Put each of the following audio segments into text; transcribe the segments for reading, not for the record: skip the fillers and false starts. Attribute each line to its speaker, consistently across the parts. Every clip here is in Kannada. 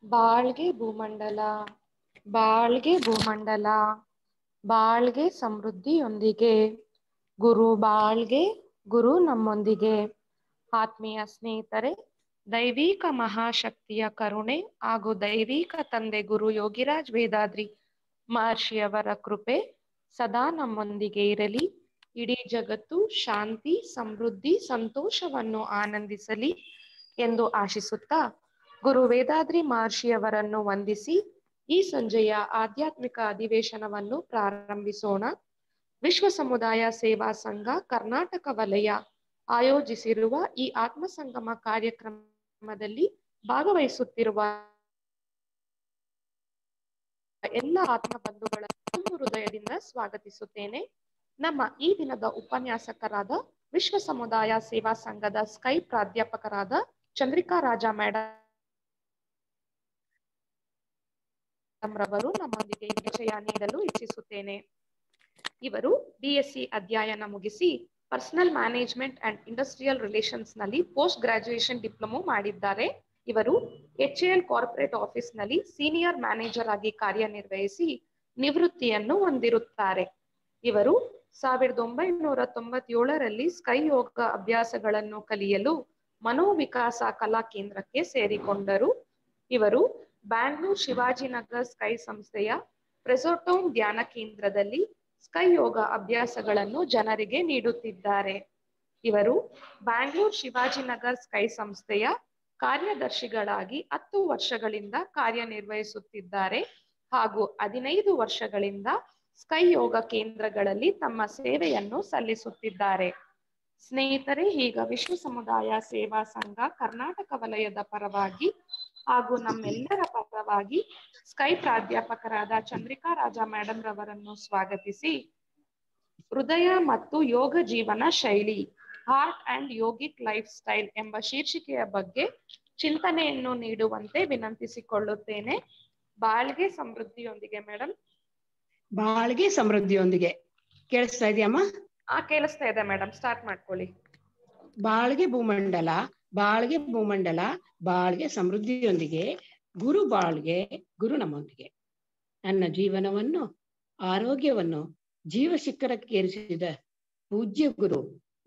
Speaker 1: ಬಾಳ್ಗೆ ಭೂಮಂಡಲ, ಬಾಳ್ಗೆ ಭೂಮಂಡಲ, ಬಾಳ್ಗೆ ಸಮೃದ್ಧಿಯೊಂದಿಗೆ, ಗುರು ಬಾಳ್ಗೆ, ಗುರು ನಮ್ಮೊಂದಿಗೆ. ಆತ್ಮೀಯ ಸ್ನೇಹಿತರೆ, ದೈವಿಕ ಮಹಾಶಕ್ತಿಯ ಕರುಣೆ ಹಾಗೂ ದೈವಿಕ ತಂದೆ ಗುರು ಯೋಗಿರಾಜ್ ವೇದಾದ್ರಿ ಮಹರ್ಷಿಯವರ ಕೃಪೆ ಸದಾ ನಮ್ಮೊಂದಿಗೆ ಇರಲಿ. ಇಡೀ ಜಗತ್ತು ಶಾಂತಿ, ಸಮೃದ್ಧಿ, ಸಂತೋಷವನ್ನು ಆನಂದಿಸಲಿ ಎಂದು ಆಶಿಸುತ್ತಾ ಗುರು ವೇದಾದ್ರಿ ಮಹರ್ಷಿಯವರನ್ನು ವಂದಿಸಿ ಈ ಸಂಜೆಯ ಆಧ್ಯಾತ್ಮಿಕ ಅಧಿವೇಶನವನ್ನು ಪ್ರಾರಂಭಿಸೋಣ. ವಿಶ್ವ ಸಮುದಾಯ ಸೇವಾ ಸಂಘ ಕರ್ನಾಟಕ ವಲಯ ಆಯೋಜಿಸಿರುವ ಈ ಆತ್ಮಸಂಗಮ ಕಾರ್ಯಕ್ರಮದಲ್ಲಿ ಭಾಗವಹಿಸುತ್ತಿರುವ ಎಲ್ಲ ಆತ್ಮ ಬಂಧುಗಳನ್ನು ಹೃದಯದಿಂದ ಸ್ವಾಗತಿಸುತ್ತೇನೆ. ನಮ್ಮ ಈ ದಿನದ ಉಪನ್ಯಾಸಕರಾದ ವಿಶ್ವ ಸಮುದಾಯ ಸೇವಾ ಸಂಘದ ಸ್ಕೈ ಪ್ರಾಧ್ಯಾಪಕರಾದ ಚಂದ್ರಿಕಾ ರಾಜಾ ಮೇಡಮ್ ರವರು ನಮ್ಮೊಂದಿಗೆ ವಿಷಯ ನೀಡಲು ಇಚ್ಛಿಸುತ್ತೇನೆ. ಇವರು BSc ಅಧ್ಯಯನ ಮುಗಿಸಿ personal management and industrial relations ನಲ್ಲಿ ಪೋಸ್ಟ್ ಗ್ರಾಜುಯೇಷನ್ ಡಿಪ್ಲೊಮೊ ಮಾಡಿದ್ದಾರೆ. ಇವರು HAL ಕಾರ್ಪೊರೇಟ್ ಆಫೀಸ್ ನಲ್ಲಿ ಸೀನಿಯರ್ ಮ್ಯಾನೇಜರ್ ಆಗಿ ಕಾರ್ಯನಿರ್ವಹಿಸಿ ನಿವೃತ್ತಿಯನ್ನು ಹೊಂದಿರುತ್ತಾರೆ. ಇವರು 1997ರಲ್ಲಿ ಸ್ಕೈ ಯೋಗ ಅಭ್ಯಾಸಗಳನ್ನು ಕಲಿಯಲು ಮನೋವಿಕಾಸ ಕಲಾ ಕೇಂದ್ರಕ್ಕೆ ಸೇರಿಕೊಂಡರು. ಇವರು ಬ್ಯಾಂಗ್ಳೂರ್ ಶಿವಾಜಿನಗರ್ ಸ್ಕೈ ಸಂಸ್ಥೆಯ ಪ್ರೆಸೋಟೋಮ್ ಧ್ಯಾನ ಕೇಂದ್ರದಲ್ಲಿ ಸ್ಕೈ ಯೋಗ ಅಭ್ಯಾಸಗಳನ್ನು ಜನರಿಗೆ ನೀಡುತ್ತಿದ್ದಾರೆ. ಇವರು ಬ್ಯಾಂಗ್ಳೂರ್ ಶಿವಾಜಿನಗರ್ ಸ್ಕೈ ಸಂಸ್ಥೆಯ ಕಾರ್ಯದರ್ಶಿಗಳಾಗಿ 10 ವರ್ಷಗಳಿಂದ ಕಾರ್ಯನಿರ್ವಹಿಸುತ್ತಿದ್ದಾರೆ ಹಾಗೂ 15 ವರ್ಷಗಳಿಂದ ಸ್ಕೈ ಯೋಗ ಕೇಂದ್ರಗಳಲ್ಲಿ ತಮ್ಮ ಸೇವೆಯನ್ನು ಸಲ್ಲಿಸುತ್ತಿದ್ದಾರೆ. ಸ್ನೇಹಿತರೆ, ಈಗ ವಿಶ್ವ ಸಮುದಾಯ ಸೇವಾ ಸಂಘ ಕರ್ನಾಟಕ ವಲಯದ ಪರವಾಗಿ ಹಾಗೂ ನಮ್ಮೆಲ್ಲರ ಪರವಾಗಿ ಸ್ಕೈ ಪ್ರಾಧ್ಯಾಪಕರಾದ ಚಂದ್ರಿಕಾ ರಾಜಾ ಮೇಡಮ್ ರವರನ್ನು ಸ್ವಾಗತಿಸಿ ಹೃದಯ ಮತ್ತು ಯೋಗ ಜೀವನ ಶೈಲಿ, heart and yogic life style ಎಂಬ ಶೀರ್ಷಿಕೆಯ ಬಗ್ಗೆ ಚಿಂತನೆಯನ್ನು ನೀಡುವಂತೆ ವಿನಂತಿಸಿಕೊಳ್ಳುತ್ತೇನೆ. ಬಾಳ್ಗೆ ಸಮೃದ್ಧಿಯೊಂದಿಗೆ ಮೇಡಮ್.
Speaker 2: ಬಾಳ್ಗೆ ಸಮೃದ್ಧಿಯೊಂದಿಗೆ ಕೇಳಿಸ್ತಾ ಇದೆಯಮ್ಮ?
Speaker 1: ಕೇಳಿಸ್ತಾ ಇದೆ ಮೇಡಮ್, ಸ್ಟಾರ್ಟ್ ಮಾಡ್ಕೊಳ್ಳಿ.
Speaker 2: ಬಾಳ್ಗೆ ಭೂಮಂಡಲ, ಬಾಳ್ಗೆ ಭೂಮಂಡಲ, ಬಾಳ್ಗೆ ಸಮೃದ್ಧಿಯೊಂದಿಗೆ, ಗುರು ಬಾಳ್ಗೆ, ಗುರು ನಮ್ಮೊಂದಿಗೆ. ನನ್ನ ಜೀವನವನ್ನು ಆರೋಗ್ಯವನ್ನು ಜೀವ ಶಿಖರಕ್ಕೇರಿಸಿದ ಪೂಜ್ಯ ಗುರು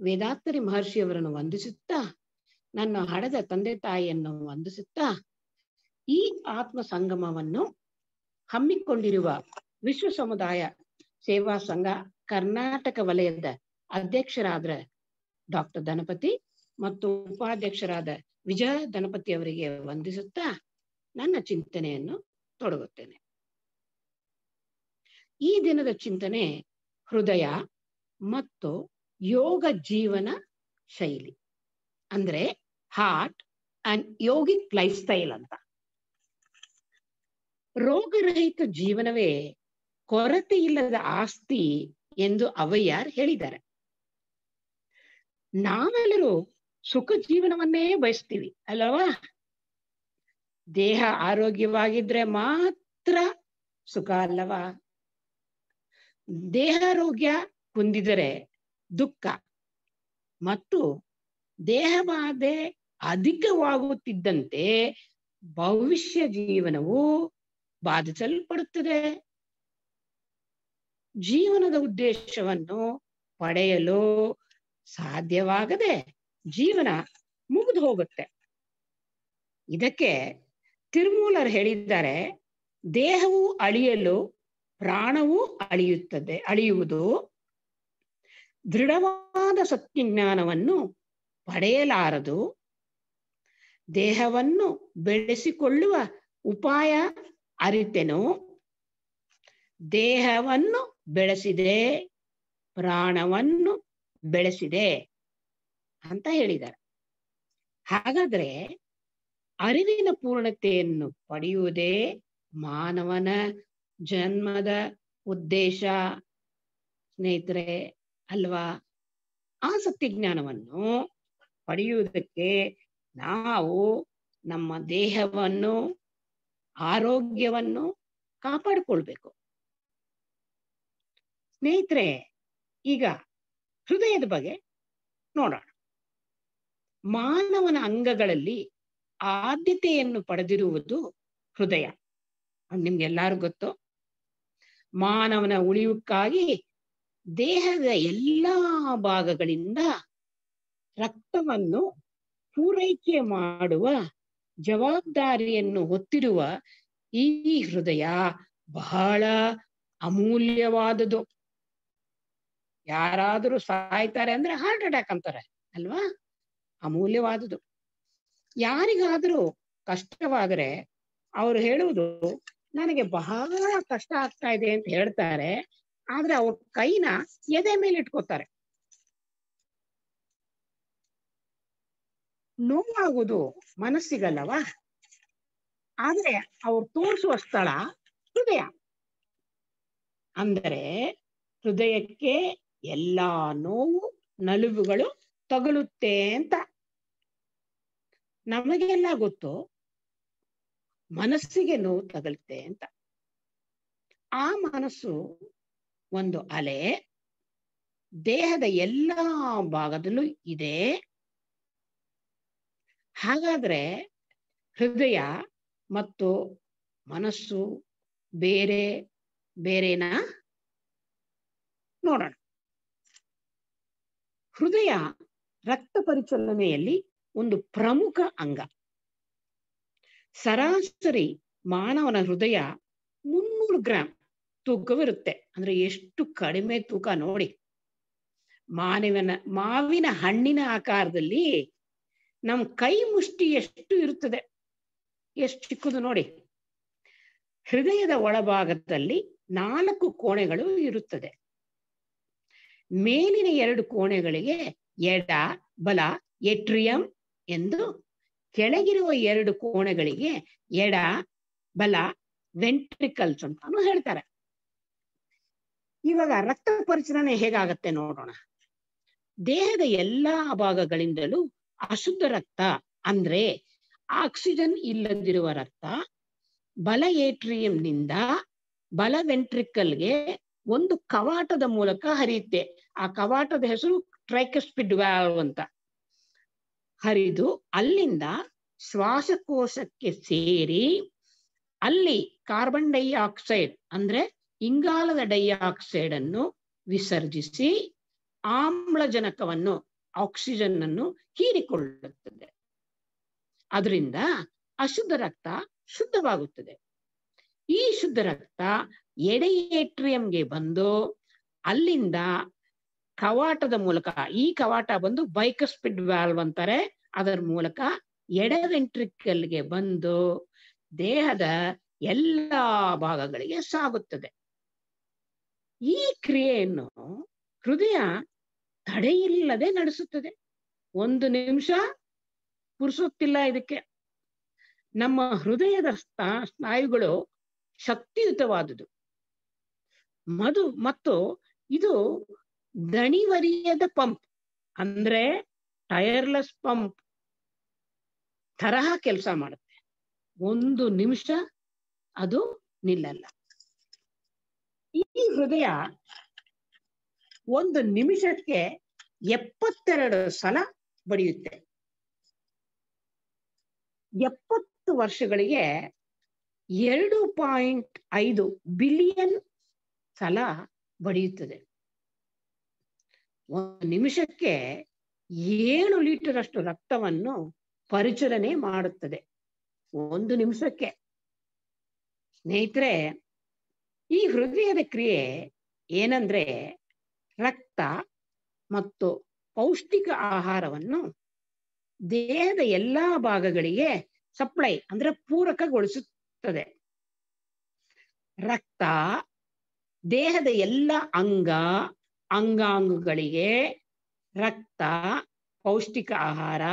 Speaker 2: ವೇದಾತ್ರಿ ಮಹರ್ಷಿಯವರನ್ನು ವಂದಿಸುತ್ತಾ, ನನ್ನ ಹಡೆದ ತಂದೆ ತಾಯಿಯನ್ನು ವಂದಿಸುತ್ತಾ, ಈ ಆತ್ಮ ಸಂಗಮವನ್ನು ಹಮ್ಮಿಕೊಂಡಿರುವ ವಿಶ್ವ ಸಮುದಾಯ ಸೇವಾ ಸಂಘ ಕರ್ನಾಟಕ ವಲಯದ ಅಧ್ಯಕ್ಷರಾದ ಡಾಕ್ಟರ್ ಧನಪತಿ ಮತ್ತು ಉಪಾಧ್ಯಕ್ಷರಾದ ವಿಜಯ ಧನಪತಿ ಅವರಿಗೆ ವಂದಿಸುತ್ತಾ ನನ್ನ ಚಿಂತನೆಯನ್ನು ತೊಡಗುತ್ತೇನೆ. ಈ ದಿನದ ಚಿಂತನೆ ಹೃದಯ ಮತ್ತು ಯೋಗ ಜೀವನ ಶೈಲಿ, ಅಂದ್ರೆ heart and yogic life style ಅಂತ. ರೋಗರಹಿತ ಜೀವನವೇ ಕೊರತೆ ಇಲ್ಲದ ಆಸ್ತಿ ಎಂದು ಅವಯ್ಯಾರ್ ಹೇಳಿದ್ದಾರೆ. ನಾವೆಲ್ಲರೂ ಸುಖ ಜೀವನವನ್ನೇ ಬಯಸ್ತೀವಿ ಅಲ್ಲವಾ? ದೇಹ ಆರೋಗ್ಯವಾಗಿದ್ರೆ ಮಾತ್ರ ಸುಖ ಅಲ್ಲವಾ? ದೇಹಾರೋಗ್ಯ ಕುಂದಿದರೆ ದುಃಖ ಮತ್ತು ದೇಹಬಾಧೆ ಅಧಿಕವಾಗುತ್ತಿದ್ದಂತೆ ಭವಿಷ್ಯ ಜೀವನವು ಬಾಧಿಸಲ್ಪಡುತ್ತದೆ. ಜೀವನದ ಉದ್ದೇಶವನ್ನು ಪಡೆಯಲು ಸಾಧ್ಯವಾಗದೆ ಜೀವನ ಮುಗಿದು ಹೋಗುತ್ತೆ. ಇದಕ್ಕೆ ತಿರುಮೂಲರು ಹೇಳಿದ್ದಾರೆ, ದೇಹವು ಅಳಿಯಲು ಪ್ರಾಣವೂ ಅಳಿಯುವುದು. ದೃಢವಾದ ಸತ್ಯಜ್ಞಾನವನ್ನು ಪಡೆಯಲಾರದು. ದೇಹವನ್ನು ಬೆಳೆಸಿಕೊಳ್ಳುವ ಉಪಾಯ ಅರಿತೆನು, ದೇಹವನ್ನು ಬೆಳೆಸಿದೆ, ಪ್ರಾಣವನ್ನು ಬೆಳೆಸಿದೆ ಅಂತ ಹೇಳಿದ್ದಾರೆ. ಹಾಗಾದ್ರೆ ಅರಿವಿನ ಪೂರ್ಣತೆಯನ್ನು ಪಡೆಯುವುದೇ ಮಾನವನ ಜನ್ಮದ ಉದ್ದೇಶ ಸ್ನೇಹಿತರೆ ಅಲ್ವಾ? ಆ ಸತ್ಯಜ್ಞಾನವನ್ನು ಪಡೆಯುವುದಕ್ಕೆ ನಾವು ನಮ್ಮ ದೇಹವನ್ನು ಆರೋಗ್ಯವನ್ನು ಕಾಪಾಡಿಕೊಳ್ಬೇಕು. ಸ್ನೇಹಿತರೆ, ಈಗ ಹೃದಯದ ಬಗ್ಗೆ ನೋಡೋಣ. ಮಾನವನ ಅಂಗಗಳಲ್ಲಿ ಆದ್ಯತೆಯನ್ನು ಪಡೆದಿರುವುದು ಹೃದಯ. ನಿಮ್ಗೆಲ್ಲಾರು ಗೊತ್ತು, ಮಾನವನ ಉಳಿಯಕ್ಕಾಗಿ ದೇಹದ ಎಲ್ಲಾ ಭಾಗಗಳಿಂದ ರಕ್ತವನ್ನು ಪೂರೈಕೆ ಮಾಡುವ ಜವಾಬ್ದಾರಿಯನ್ನು ಹೊತ್ತಿರುವ ಈ ಹೃದಯ ಬಹಳ ಅಮೂಲ್ಯವಾದುದು. ಯಾರಾದರೂ ಸಾಯ್ತಾರೆ ಅಂದ್ರೆ ಹಾರ್ಟ್ ಅಟ್ಯಾಕ್ ಅಂತಾರೆ ಅಲ್ವಾ? ಅಮೂಲ್ಯವಾದುದು. ಯಾರಿಗಾದರೂ ಕಷ್ಟವಾದರೆ ಅವರು ಹೇಳುವುದು, ನನಗೆ ಬಹಳ ಕಷ್ಟ ಆಗ್ತಾ ಇದೆ ಅಂತ ಹೇಳ್ತಾರೆ. ಆದ್ರೆ ಅವ್ರ ಕೈನ ಎದೆ ಮೇಲೆ ಇಟ್ಕೋತಾರೆ. ನೋವಾಗುವುದು ಮನಸ್ಸಿಗಲ್ಲವಾ? ಆದ್ರೆ ಅವ್ರು ತೋರಿಸುವ ಸ್ಥಳ ಹೃದಯ. ಅಂದರೆ ಹೃದಯಕ್ಕೆ ಎಲ್ಲಾ ನೋವು ನಲುವುಗಳು ತಗುಲುತ್ತೆ ಅಂತ. ನಮಗೆಲ್ಲ ಗೊತ್ತು ಮನಸ್ಸಿಗೆ ನೋವು ತಗಲುತ್ತೆ ಅಂತ. ಆ ಮನಸ್ಸು ಒಂದು ಅಲೆ, ದೇಹದ ಎಲ್ಲಾ ಭಾಗದಲ್ಲೂ ಇದೆ. ಹಾಗಾದ್ರೆ ಹೃದಯ ಮತ್ತು ಮನಸ್ಸು ಬೇರೆ ಬೇರೆನಾ? ನೋಡೋಣ. ಹೃದಯ ರಕ್ತ ಪರಿಚಲನೆಯಲ್ಲಿ ಒಂದು ಪ್ರಮುಖ ಅಂಗ. ಸರಾಸರಿ ಮಾನವನ ಹೃದಯ 300 ಗ್ರಾಂ ತೂಕವಿರುತ್ತೆ. ಅಂದ್ರೆ ಎಷ್ಟು ಕಡಿಮೆ ತೂಕ ನೋಡಿ. ಮಾವಿನ ಹಣ್ಣಿನ ಆಕಾರದಲ್ಲಿ ನಮ್ ಕೈ ಮುಷ್ಟಿ ಎಷ್ಟು ಇರುತ್ತದೆ, ಎಷ್ಟು ಚಿಕ್ಕದು ನೋಡಿ. ಹೃದಯದ ಒಳಭಾಗದಲ್ಲಿ 4 ಕೋಣೆಗಳು ಇರುತ್ತದೆ. ಮೇಲಿನ 2 ಕೋಣೆಗಳಿಗೆ ಎಡ ಬಲ ಏಟ್ರಿಯಂ ಎಂದು, ಕೆಳಗಿರುವ 2 ಕೋಣೆಗಳಿಗೆ ಎಡ ಬಲ ವೆಂಟ್ರಿಕಲ್ಸ್ ಅಂತಾನು ಹೇಳ್ತಾರೆ. ಇವಾಗ ರಕ್ತ ಪರಿಚಲನೆ ಹೇಗಾಗತ್ತೆ ನೋಡೋಣ. ದೇಹದ ಎಲ್ಲಾ ಭಾಗಗಳಿಂದಲೂ ಅಶುದ್ಧ ರಕ್ತ ಅಂದ್ರೆ ಆಕ್ಸಿಜನ್ ಇಲ್ಲದಿರುವ ರಕ್ತ ಬಲ ಏಟ್ರಿಯಂನಿಂದ ಬಲ ವೆಂಟ್ರಿಕಲ್ಗೆ ಒಂದು ಕವಾಟದ ಮೂಲಕ ಹರಿಯುತ್ತೆ. ಆ ಕವಾಟದ ಹೆಸರು ಟ್ರೈಕಸ್ಪಿಡ್ ವ್ಯಾಲ್ವ್ ಅಂತ. ಹರಿದು ಅಲ್ಲಿಂದ ಶ್ವಾಸಕೋಶಕ್ಕೆ ಸೇರಿ ಅಲ್ಲಿ ಕಾರ್ಬನ್ ಡೈಆಕ್ಸೈಡ್ ಅಂದ್ರೆ ಇಂಗಾಲದ ಡೈಆಕ್ಸೈಡ್ ಅನ್ನು ವಿಸರ್ಜಿಸಿ ಆಮ್ಲಜನಕವನ್ನು ಆಕ್ಸಿಜನ್ ಅನ್ನು ಹೀರಿಕೊಳ್ಳುತ್ತದೆ. ಅದರಿಂದ ಅಶುದ್ಧ ರಕ್ತ ಶುದ್ಧವಾಗುತ್ತದೆ. ಈ ಶುದ್ಧ ರಕ್ತ ಎಡ ಏಟ್ರಿಯಂಗೆ ಬಂದು ಅಲ್ಲಿಂದ ಕವಾಟದ ಮೂಲಕ, ಈ ಕವಾಟ ಬಂದು ಬೈಕಸ್ಪಿಡ್ ವ್ಯಾಲ್ವ್ ಅಂತಾರೆ, ಅದರ ಮೂಲಕ ಎಡ ವೆಂಟ್ರಿಕಲ್ಗೆ ಬಂದು ದೇಹದ ಎಲ್ಲಾ ಭಾಗಗಳಿಗೆ ಸಾಗುತ್ತದೆ. ಈ ಕ್ರಿಯೆಯನ್ನು ಹೃದಯ ತಡೆಯಿಲ್ಲದೆ ನಡೆಸುತ್ತದೆ. 1 ನಿಮಿಷ ಪುರುಸೊತ್ತಿಲ್ಲ ಇದಕ್ಕೆ. ನಮ್ಮ ಹೃದಯದ ಸ್ನಾಯುಗಳು ಶಕ್ತಿಯುತವಾದುದು ಮತ್ತು ಇದು ದಣಿವರಿಯದ ಪಂಪ್ ಅಂದ್ರೆ ಟೈರ್ಲೆಸ್ ಪಂಪ್ ತರಹ ಕೆಲಸ ಮಾಡುತ್ತೆ. 1 ನಿಮಿಷ ಅದು ನಿಲ್ಲಲ್ಲ. ಈ ಹೃದಯ 1 ನಿಮಿಷಕ್ಕೆ 72 ಸಲ ಬಡಿಯುತ್ತೆ. 70 ವರ್ಷಗಳಿಗೆ 2.5 ಬಿಲಿಯನ್ ಸಲ ಬಡಿಯುತ್ತದೆ. 1 ನಿಮಿಷಕ್ಕೆ 7 ಲೀಟರ್ ಅಷ್ಟು ರಕ್ತವನ್ನು ಪರಿಚಲನೆ ಮಾಡುತ್ತದೆ. 1 ನಿಮಿಷಕ್ಕೆ. ಸ್ನೇಹಿತರೆ, ಈ ಹೃದಯದ ಕ್ರಿಯೆ ಏನಂದ್ರೆ ರಕ್ತ ಮತ್ತು ಪೌಷ್ಟಿಕ ಆಹಾರವನ್ನು ದೇಹದ ಎಲ್ಲಾ ಭಾಗಗಳಿಗೆ ಸಪ್ಲೈ ಅಂದ್ರೆ ಪೂರಕಗೊಳಿಸುತ್ತದೆ. ರಕ್ತ ದೇಹದ ಎಲ್ಲ ಅಂಗಾಂಗಗಳಿಗೆ ರಕ್ತ, ಪೌಷ್ಟಿಕ ಆಹಾರ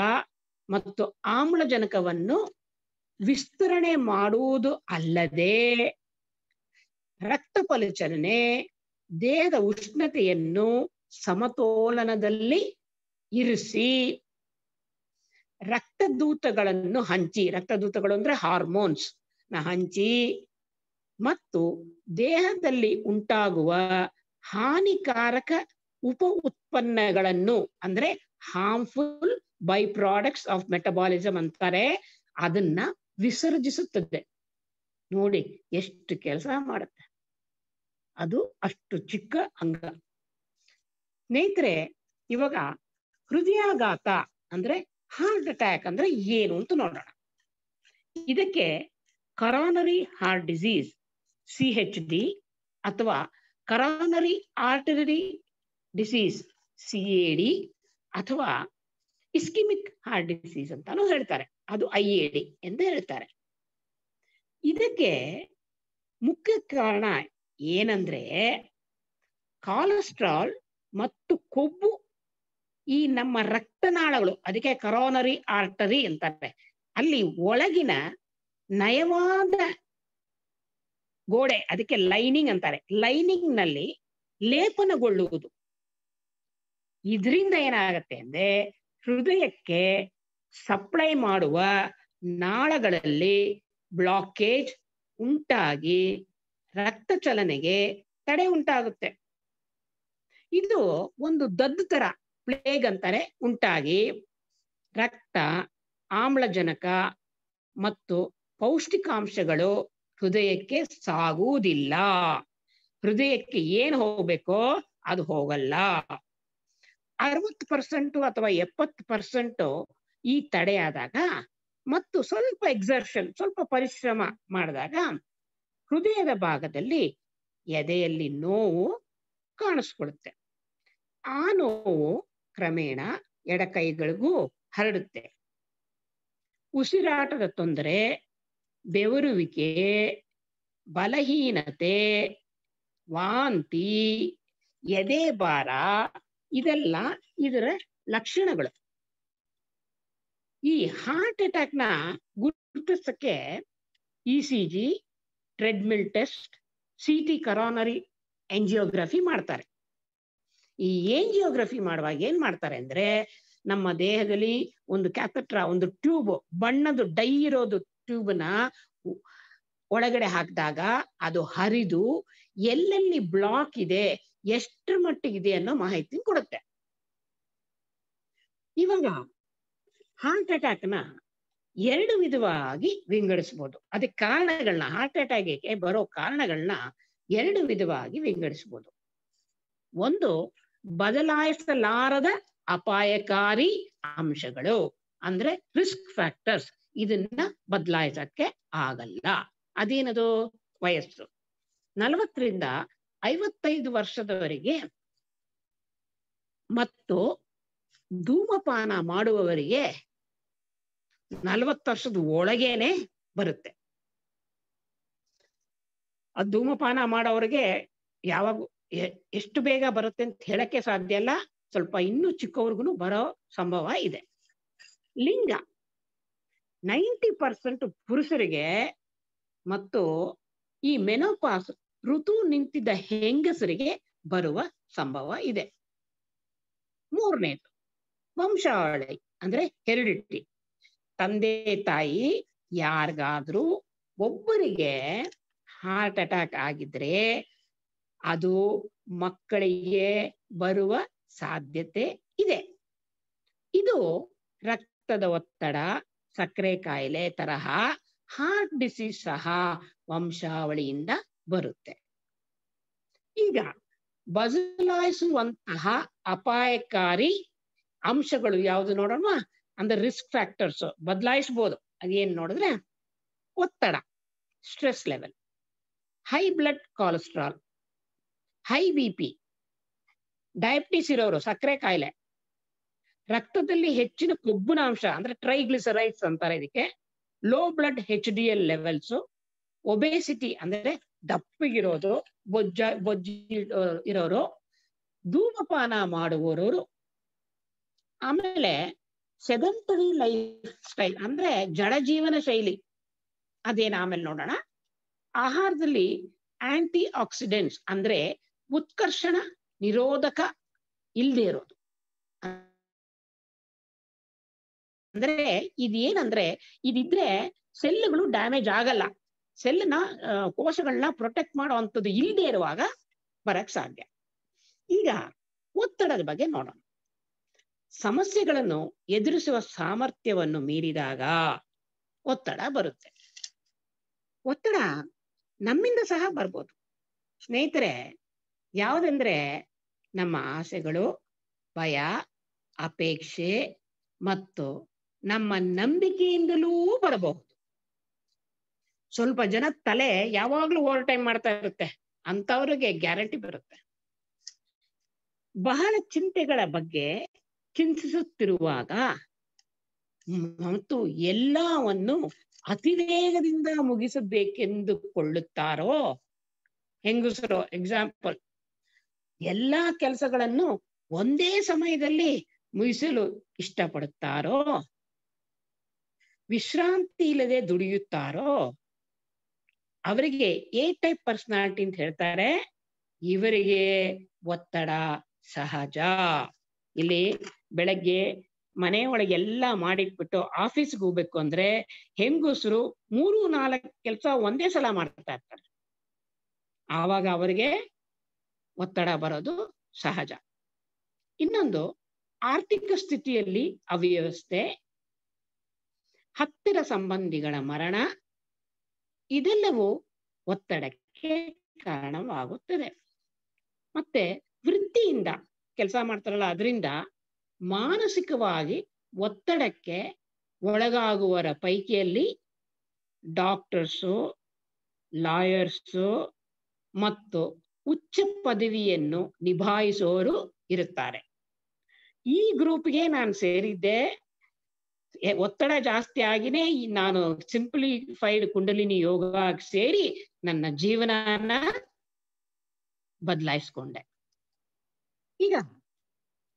Speaker 2: ಮತ್ತು ಆಮ್ಲಜನಕವನ್ನು ವಿಸ್ತರಣೆ ಮಾಡುವುದು ಅಲ್ಲದೆ ರಕ್ತ ಪರಿಚಲನೆ ದೇಹದ ಉಷ್ಣತೆಯನ್ನು ಸಮತೋಲನದಲ್ಲಿ ಇರಿಸಿ ರಕ್ತದೂತಗಳನ್ನು ಹಂಚಿ, ರಕ್ತದೂತಗಳು ಅಂದ್ರೆ ಹಾರ್ಮೋನ್ಸ್ ಹಂಚಿ ಮತ್ತು ದೇಹದಲ್ಲಿ ಉಂಟಾಗುವ ಹಾನಿಕಾರಕ ಉಪ ಉತ್ಪನ್ನಗಳನ್ನು ಅಂದ್ರೆ harmful by products of metabolism ಅಂತಾರೆ, ಅದನ್ನ ವಿಸರ್ಜಿಸುತ್ತದೆ. ನೋಡಿ ಎಷ್ಟು ಕೆಲಸ ಮಾಡುತ್ತೆ. ಅದು ಅಷ್ಟು ಚಿಕ್ಕ ಅಂಗ. ಸ್ನೇಹಿತರೆ, ಇವಾಗ ಹೃದಯಾಘಾತ ಅಂದ್ರೆ ಹಾರ್ಟ್ ಅಟ್ಯಾಕ್ ಅಂದ್ರೆ ಏನು ಅಂತ ನೋಡೋಣ. ಇದಕ್ಕೆ ಕರೋನರಿ ಹಾರ್ಟ್ ಡಿಸೀಸ್ CHD ಅಥವಾ ಕರೋನರಿ ಆರ್ಟರಿ ಡಿಸೀಸ್ CAD ಅಥವಾ ಇಸ್ಕಿಮಿಕ್ ಹಾರ್ಟ್ ಡಿಸೀಸ್ ಅಂತಾನು ಹೇಳ್ತಾರೆ. ಅದು IAD ಎಂದು ಹೇಳ್ತಾರೆ. ಇದಕ್ಕೆ ಮುಖ್ಯ ಕಾರಣ ಏನಂದ್ರೆ ಕೊಲೆಸ್ಟ್ರಾಲ್ ಮತ್ತು ಕೊಬ್ಬು ಈ ನಮ್ಮ ರಕ್ತನಾಳಗಳು, ಅದಕ್ಕೆ ಕರೋನರಿ ಆರ್ಟರಿ ಅಂತಾರೆ, ಅಲ್ಲಿ ಒಳಗಿನ ನಯವಾದ ಗೋಡೆ, ಅದಕ್ಕೆ ಲೈನಿಂಗ್ ಅಂತಾರೆ, ಲೈನಿಂಗ್ ನಲ್ಲಿ ಲೇಪನಗೊಳ್ಳುವುದು. ಇದರಿಂದ ಏನಾಗತ್ತೆ ಅಂದ್ರೆ ಹೃದಯಕ್ಕೆ ಸಪ್ಲೈ ಮಾಡುವ ನಾಳಗಳಲ್ಲಿ ಬ್ಲಾಕೇಜ್ ಉಂಟಾಗಿ ರಕ್ತ ಚಲನೆಗೆ ತಡೆ ಉಂಟಾಗುತ್ತೆ. ಇದು ಒಂದು ದದ್ದು ತರ, ಪ್ಲೇಗ್ ಅಂತಾರೆ, ಉಂಟಾಗಿ ರಕ್ತ, ಆಮ್ಲಜನಕ ಮತ್ತು ಪೌಷ್ಟಿಕಾಂಶಗಳು ಹೃದಯಕ್ಕೆ ಸಾಗುವುದಿಲ್ಲ. ಹೃದಯಕ್ಕೆ ಏನು ಹೋಗ್ಬೇಕೋ ಅದು ಹೋಗಲ್ಲ. 60% ಅಥವಾ 70% ಈ ತಡೆಯಾದಾಗ ಮತ್ತು ಸ್ವಲ್ಪ ಎಕ್ಸರ್ಷನ್, ಸ್ವಲ್ಪ ಪರಿಶ್ರಮ ಮಾಡಿದಾಗ ಹೃದಯದ ಭಾಗದಲ್ಲಿ ಎದೆಯಲ್ಲಿ ನೋವು ಕಾಣಿಸ್ಕೊಳುತ್ತೆ. ಆ ನೋವು ಕ್ರಮೇಣ ಎಡಕೈಗಳಿಗೂ ಹರಡುತ್ತೆ. ಉಸಿರಾಟದ ತೊಂದರೆ, ಬೆವರುವಿಕೆ, ಬಲಹೀನತೆ, ವಾಂತಿ, ಎದೆ ಭಾರ ಇದೆಲ್ಲ ಇದರ ಲಕ್ಷಣಗಳು. ಈ ಹಾರ್ಟ್ ಅಟ್ಯಾಕ್ ನ ಗುರುತಿಸಕ್ಕೆ ECG, treadmill test, CT coronary angiography ಮಾಡ್ತಾರೆ. ಈ ಎಂಜಿಯೋಗ್ರಫಿ ಮಾಡುವಾಗ ಏನ್ ಮಾಡ್ತಾರೆ ಅಂದ್ರೆ ನಮ್ಮ ದೇಹದಲ್ಲಿ ಒಂದು ಕ್ಯಾಥೆಟ್ರಾ, ಒಂದು ಟ್ಯೂಬ್, ಬಣ್ಣದ ಡೈ ಇರೋದು ಟ್ಯೂಬ್ನ ಒಳಗಡೆ ಹಾಕಿದಾಗ ಅದು ಹರಿದು ಎಲ್ಲೆಲ್ಲಿ ಬ್ಲಾಕ್ ಇದೆ, ಎಷ್ಟರ ಮಟ್ಟಿಗಿದೆ ಅನ್ನೋ ಮಾಹಿತಿ ಕೊಡುತ್ತೆ. ಇವಾಗ ಹಾರ್ಟ್ ಅಟ್ಯಾಕ್ ನ 2 ವಿಧವಾಗಿ ವಿಂಗಡಿಸಬಹುದು. ಅದಕ್ಕೆ ಕಾರಣಗಳನ್ನ, ಹಾರ್ಟ್ ಅಟ್ಯಾಕ್ಗೆ ಬರೋ ಕಾರಣಗಳನ್ನ 2 ವಿಧವಾಗಿ ವಿಂಗಡಿಸಬಹುದು. ಒಂದು, ಬದಲಾಯಿಸಲಾರದ ಅಪಾಯಕಾರಿ ಅಂಶಗಳು ಅಂದ್ರೆ ರಿಸ್ಕ್ ಫ್ಯಾಕ್ಟರ್ಸ್, ಇದನ್ನ ಬದಲಾಯಿಸಕ್ಕೆ ಆಗಲ್ಲ. ಅದೇನದು? ವಯಸ್ಸು 40 ರಿಂದ 55 ವರ್ಷದವರೆಗೆ ಮತ್ತು ಧೂಮಪಾನ ಮಾಡುವವರಿಗೆ 40 ವರ್ಷದ ಒಳಗೇನೆ ಬರುತ್ತೆ. ಅದು ಧೂಮಪಾನ ಮಾಡೋರಿಗೆ ಯಾವಾಗ ಎಷ್ಟು ಬೇಗ ಬರುತ್ತೆ ಅಂತ ಹೇಳಕ್ಕೆ ಸಾಧ್ಯ ಇಲ್ಲ. ಸ್ವಲ್ಪ ಇನ್ನೂ ಚಿಕ್ಕವ್ರಿಗೂ ಬರೋ ಸಂಭವ ಇದೆ. ಲಿಂಗ 90% ಪುರುಷರಿಗೆ ಮತ್ತು ಈ ಮೆನೋಪಾಸ್ ಋತು ನಿಂತಿದ್ದ ಹೆಂಗಸರಿಗೆ ಬರುವ ಸಂಭವ ಇದೆ. 3ನೇದು ವಂಶಾವಳಿ ಅಂದ್ರೆ ಹೆರಿಡಿಟಿ. ತಂದೆ ತಾಯಿ ಯಾರಿಗಾದ್ರೂ ಒಬ್ಬರಿಗೆ ಹಾರ್ಟ್ ಅಟ್ಯಾಕ್ ಆಗಿದ್ರೆ ಅದು ಮಕ್ಕಳಿಗೆ ಬರುವ ಸಾಧ್ಯತೆ ಇದೆ. ಇದು ರಕ್ತದ ಒತ್ತಡ, ಸಕ್ಕರೆ ಕಾಯಿಲೆ ತರಹ ಹಾರ್ಟ್ ಡಿಸೀಸ್ ಸಹ ವಂಶಾವಳಿಯಿಂದ ಬರುತ್ತೆ. ಈಗ ಬದಲಾಯಿಸುವಂತಹ ಅಪಾಯಕಾರಿ ಅಂಶಗಳು ಯಾವುದು ನೋಡೋಣ. ಅಂದ್ರೆ ರಿಸ್ಕ್ ಫ್ಯಾಕ್ಟರ್ಸ್ ಬದಲಾಯಿಸಬಹುದು. ಅದೇನ್ ನೋಡಿದ್ರೆ ಒತ್ತಡ, stress level, high blood cholesterol, high BP, diabetes ಇರೋರು, ಸಕ್ಕರೆ ಕಾಯಿಲೆ, ರಕ್ತದಲ್ಲಿ ಹೆಚ್ಚಿನ ಕೊಬ್ಬಿನ ಅಂಶ ಅಂದ್ರೆ ಟ್ರೈಗ್ಲಿಸರೈಡ್ಸ್ ಅಂತಾರೆ ಇದಕ್ಕೆ, low blood HDL levels, obesity ಅಂದ್ರೆ ದಪ್ಪಗಿರೋದು, ಬೊಜ್ಜಿ ಇರೋರು, ಧೂಮಪಾನ ಮಾಡುವವರು, ಆಮೇಲೆ ಸೆಡೆಂಟರಿ ಲೈಫ್ ಸ್ಟೈಲ್ ಅಂದ್ರೆ ಜಡ ಜೀವನ ಶೈಲಿ, ಅದೇನು ಆಮೇಲೆ ನೋಡೋಣ. ಆಹಾರದಲ್ಲಿ ಆಂಟಿ ಆಕ್ಸಿಡೆಂಟ್ಸ್ ಅಂದ್ರೆ ಉತ್ಕರ್ಷಣ ನಿರೋಧಕ ಇಲ್ಲದೆ ಇರೋದು. ಅಂದ್ರೆ ಇದೇನಂದ್ರೆ ಇದಿದ್ರೆ ಸೆಲ್ಗಳು ಡ್ಯಾಮೇಜ್ ಆಗಲ್ಲ, ಸೆಲ್ನ ಕೋಶಗಳನ್ನ ಪ್ರೊಟೆಕ್ಟ್ ಮಾಡುವಂಥದ್ದು ಇಲ್ಲದೆ ಇರುವಾಗ ಬರಕ್ ಸಾಧ್ಯ. ಈಗ ಒತ್ತಡದ ಬಗ್ಗೆ ನೋಡೋಣ. ಸಮಸ್ಯೆಗಳನ್ನು ಎದುರಿಸುವ ಸಾಮರ್ಥ್ಯವನ್ನು ಮೀರಿದಾಗ ಒತ್ತಡ ಬರುತ್ತೆ. ಒತ್ತಡ ನಮ್ಮಿಂದ ಸಹ ಬರ್ಬೋದು ಸ್ನೇಹಿತರೆ. ಯಾವುದಂದ್ರೆ ನಮ್ಮ ಆಸೆಗಳು, ಭಯ, ಅಪೇಕ್ಷೆ ಮತ್ತು ನಮ್ಮ ನಂಬಿಕೆಯಿಂದಲೂ ಬರಬಹುದು. ಸ್ವಲ್ಪ ಜನ ತಲೆ ಯಾವಾಗ್ಲೂ ಓವರ್ ಟೈಮ್ ಮಾಡ್ತಾ ಇರುತ್ತೆ, ಅಂತವ್ರಿಗೆ ಗ್ಯಾರಂಟಿ ಬರುತ್ತೆ. ಬಹಳ ಚಿಂತೆಗಳ ಬಗ್ಗೆ ಚಿಂತಿಸುತ್ತಿರುವಾಗ ಮತ್ತು ಎಲ್ಲವನ್ನು ಅತಿವೇಗದಿಂದ ಮುಗಿಸಬೇಕೆಂದುಕೊಳ್ಳುತ್ತಾರೋ, ಹೆಂಗಸರು ಎಕ್ಸಾಂಪಲ್, ಎಲ್ಲಾ ಕೆಲಸಗಳನ್ನು ಒಂದೇ ಸಮಯದಲ್ಲಿ ಮುಗಿಸಲು ಇಷ್ಟಪಡುತ್ತಾರೋ, ವಿಶ್ರಾಂತಿ ಇಲ್ಲದೆ ದುಡಿಯುತ್ತಾರೋ, ಅವರಿಗೆ ಎ ಟೈಪ್ ಪರ್ಸನಾಲಿಟಿ ಅಂತ ಹೇಳ್ತಾರೆ. ಇವರಿಗೆ ಒತ್ತಡ ಸಹಜ. ಇಲ್ಲಿ ಬೆಳಗ್ಗೆ ಮನೆ ಒಳಗೆ ಎಲ್ಲ ಮಾಡಿಟ್ಬಿಟ್ಟು ಆಫೀಸ್ಗೆ ಹೋಗ್ಬೇಕು ಅಂದ್ರೆ ಹೆಂಗಸರು 3-4 ಕೆಲಸ ಒಂದೇ ಸಲ ಮಾಡ್ತಾ ಇರ್ತಾರೆ. ಆವಾಗ ಅವರಿಗೆ ಒತ್ತಡ ಬರೋದು ಸಹಜ. ಇನ್ನೊಂದು, ಆರ್ಥಿಕ ಸ್ಥಿತಿಯಲ್ಲಿ ಅವ್ಯವಸ್ಥೆ, ಹತ್ತಿರ ಸಂಬಂಧಿಗಳ ಮರಣ, ಇದೆಲ್ಲವೂ ಒತ್ತಡಕ್ಕೆ ಕಾರಣವಾಗುತ್ತದೆ. ಮತ್ತೆ ವೃತ್ತಿಯಿಂದ ಕೆಲಸ ಮಾಡ್ತಾರಲ್ಲ, ಅದರಿಂದ ಮಾನಸಿಕವಾಗಿ ಒತ್ತಡಕ್ಕೆ ಒಳಗಾಗುವವರ ಪೈಕಿಯಲ್ಲಿ ಡಾಕ್ಟರ್ಸು, ಲಾಯರ್ಸು ಮತ್ತು ಉಚ್ಚ ಪದವಿಯನ್ನು ನಿಭಾಯಿಸುವವರು ಇರುತ್ತಾರೆ. ಈ ಗ್ರೂಪ್ಗೆ ನಾನು ಸೇರಿದ್ದೆ. ಒತ್ತಡ ಜಾಸ್ತಿ ಆಗಿನೇ ನಾನು ಸಿಂಪ್ಲಿಫೈಡ್ ಕುಂಡಲಿನಿ ಯೋಗ ಸೇರಿ ನನ್ನ ಜೀವನನ ಬದಲಾಯಿಸ್ಕೊಂಡೆ. ಈಗ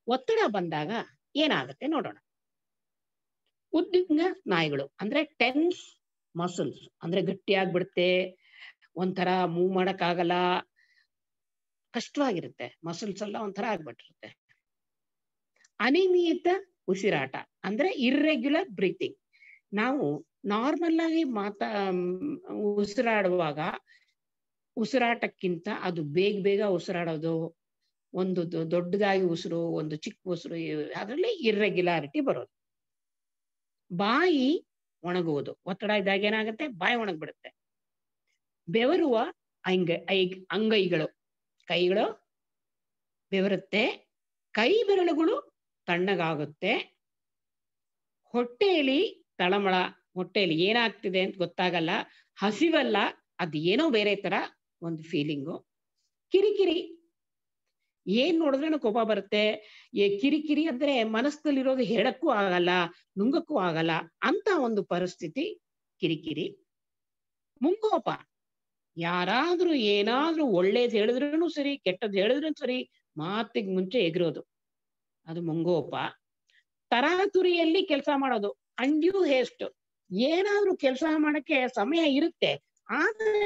Speaker 2: ಒತ್ತಡ ಬಂದಾಗ ಏನಾಗುತ್ತೆ ನೋಡೋಣ. ಉದ್ವಿಗ್ನ ಸ್ನಾಯುಗಳು ಅಂದ್ರೆ ಟೆನ್ಸ್ ಮಸಲ್ಸ್ ಅಂದ್ರೆ ಗಟ್ಟಿಯಾಗ್ಬಿಡುತ್ತೆ, ಒಂಥರ ಮೂವ್ ಮಾಡಕ್ಕಾಗಲ್ಲ, ಕಷ್ಟವಾಗಿರುತ್ತೆ, ಮಸಲ್ಸ್ ಎಲ್ಲ ಒಂಥರ ಆಗ್ಬಿಟ್ಟಿರುತ್ತೆ. ಅನಿಯಮಿತ ಉಸಿರಾಟ ಅಂದ್ರೆ ಇರ್ರೆಗ್ಯುಲರ್ ಬ್ರೀತಿಂಗ್. ನಾವು ನಾರ್ಮಲ್ ಆಗಿ ಉಸಿರಾಡುವಾಗ ಉಸಿರಾಟಕ್ಕಿಂತ ಅದು ಬೇಗ ಉಸಿರಾಡೋದು, ಒಂದು ದೊಡ್ಡದಾಗಿ ಉಸಿರು, ಒಂದು ಚಿಕ್ಕ ಉಸಿರು, ಅದರಲ್ಲಿ ಇರ್ರೆಗ್ಯುಲಾರಿಟಿ ಬರೋದು. ಬಾಯಿ ಒಣಗುವುದು, ಒತ್ತಡ ಇದ್ದಾಗ ಏನಾಗುತ್ತೆ, ಬಾಯಿ ಒಣಗ್ಬಿಡುತ್ತೆ. ಬೆವರುವ ಅಂಗೈಗಳು, ಕೈಗಳು ಬೆವರುತ್ತೆ, ಕೈ ಬೆರಳುಗಳು ತಣ್ಣಗಾಗುತ್ತೆ, ಹೊಟ್ಟೆಯಲ್ಲಿ ತಳಮಳ, ಹೊಟ್ಟೆಯಲ್ಲಿ ಏನಾಗ್ತಿದೆ ಅಂತ ಗೊತ್ತಾಗಲ್ಲ, ಹಸಿವಲ್ಲ, ಅದು ಏನೋ ಬೇರೆ ತರ ಒಂದು ಫೀಲಿಂಗು. ಕಿರಿಕಿರಿ, ಏನ್ ನೋಡಿದ್ರೇನು ಕೋಪ ಬರುತ್ತೆ. ಕಿರಿಕಿರಿ ಅಂದ್ರೆ ಮನಸ್ಸಲ್ಲಿರೋದು ಹೇಳಕ್ಕೂ ಆಗಲ್ಲ, ನುಂಗಕ್ಕೂ ಆಗಲ್ಲ ಅಂತ ಒಂದು ಪರಿಸ್ಥಿತಿ ಕಿರಿಕಿರಿ. ಮುಂಗೋಪ, ಯಾರಾದ್ರೂ ಏನಾದ್ರೂ ಒಳ್ಳೇದ್ ಹೇಳಿದ್ರೂ ಸರಿ, ಕೆಟ್ಟದ್ ಹೇಳಿದ್ರೂ ಸರಿ, ಮಾತಿಗೆ ಮುಂಚೆ ಎಗರೋದು, ಅದು ಮುಂಗೋಪ. ತರಾತುರಿಯಲ್ಲಿ ಕೆಲಸ ಮಾಡೋದು, ಅಂಡ್ಯೂ ಹೇಸ್ಟ್, ಏನಾದ್ರೂ ಕೆಲಸ ಮಾಡಕ್ಕೆ ಸಮಯ ಇರುತ್ತೆ, ಆದ್ರೆ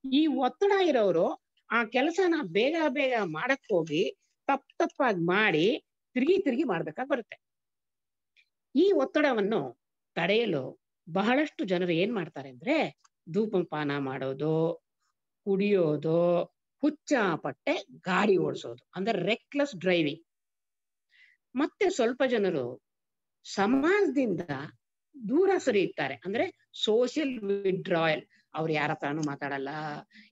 Speaker 2: ಈ ಒತ್ತಡ ಇರೋರು ಆ ಕೆಲಸನ ಬೇಗ ಮಾಡಕ್ ಹೋಗಿ ತಪ್ಪಾಗಿ ಮಾಡಿ ತಿರುಗಿ ಮಾಡ್ಬೇಕಾಗಿ ಬರುತ್ತೆ. ಈ ಒತ್ತಡವನ್ನು ತಡೆಯಲು ಬಹಳಷ್ಟು ಜನರು ಏನ್ ಮಾಡ್ತಾರೆ ಅಂದ್ರೆ ಧೂಮಪಾನ ಮಾಡೋದು, ಕುಡಿಯೋದು, ಹುಚ್ಚಾಪಟ್ಟೆ ಗಾಡಿ ಓಡಿಸೋದು ಅಂದ್ರೆ ರೆಕ್ಲೆಸ್ ಡ್ರೈವಿಂಗ್. ಮತ್ತೆ ಸ್ವಲ್ಪ ಜನರು ಸಮಾಜದಿಂದ ದೂರ ಸರಿಯುತ್ತಾರೆ ಅಂದ್ರೆ ಸೋಷಿಯಲ್ ವಿಡ್ರಾಯಲ್. ಅವ್ರು ಯಾರ ಹತ್ರನೂ ಮಾತಾಡಲ್ಲ,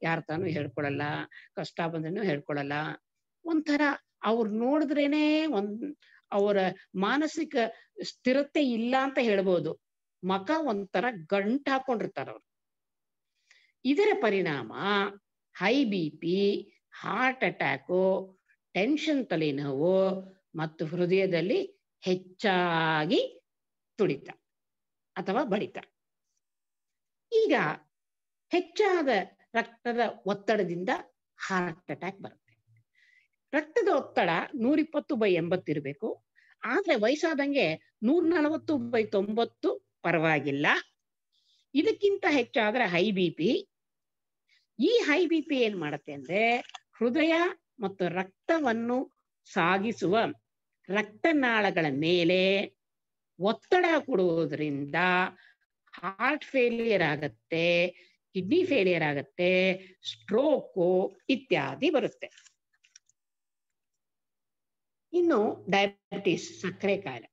Speaker 2: ಯಾರ ಹತ್ರನೂ ಹೇಳ್ಕೊಳಲ್ಲ, ಕಷ್ಟ ಬಂದ್ರೂ ಹೇಳ್ಕೊಳಲ್ಲ. ಒಂಥರ ಅವ್ರು ನೋಡಿದ್ರೇನೆ ಅವರ ಮಾನಸಿಕ ಸ್ಥಿರತೆ ಇಲ್ಲ ಅಂತ ಹೇಳ್ಬೋದು. ಮಕ ಒಂಥರ ಗಂಟು ಹಾಕೊಂಡಿರ್ತಾರ ಅವ್ರು. ಇದರ ಪರಿಣಾಮ high BP, heart attack, tension, ತಲೆನೋವು ಮತ್ತು ಹೃದಯದಲ್ಲಿ ಹೆಚ್ಚಾಗಿ ತುಡಿತ ಅಥವಾ ಬಡಿತ. ಈಗ ಹೆಚ್ಚಾದ ರಕ್ತದ ಒತ್ತಡದಿಂದ ಹಾರ್ಟ್ ಅಟ್ಯಾಕ್ ಬರುತ್ತೆ. ರಕ್ತದ ಒತ್ತಡ 120/80 ಇರಬೇಕು, ಆದ್ರೆ ವಯಸ್ಸಾದಂಗೆ 140/90 ಪರವಾಗಿಲ್ಲ. ಇದಕ್ಕಿಂತ ಹೆಚ್ಚಾದ್ರೆ ಹೈ BP. ಈ ಹೈ BP ಏನ್ ಮಾಡುತ್ತೆ ಅಂದ್ರೆ ಹೃದಯ ಮತ್ತು ರಕ್ತವನ್ನು ಸಾಗಿಸುವ ರಕ್ತನಾಳಗಳ ಮೇಲೆ ಒತ್ತಡ ಕೊಡುವುದರಿಂದ ಹಾರ್ಟ್ ಫೇಲಿಯರ್ ಆಗತ್ತೆ, ಕಿಡ್ನಿ ಫೇಲಿಯರ್ ಆಗತ್ತೆ, ಸ್ಟ್ರೋಕು ಇತ್ಯಾದಿ ಬರುತ್ತೆ. ಇನ್ನು ಡಯಾಬಿಟಿಸ್, ಸಕ್ಕರೆ ಕಾಯಿಲೆ.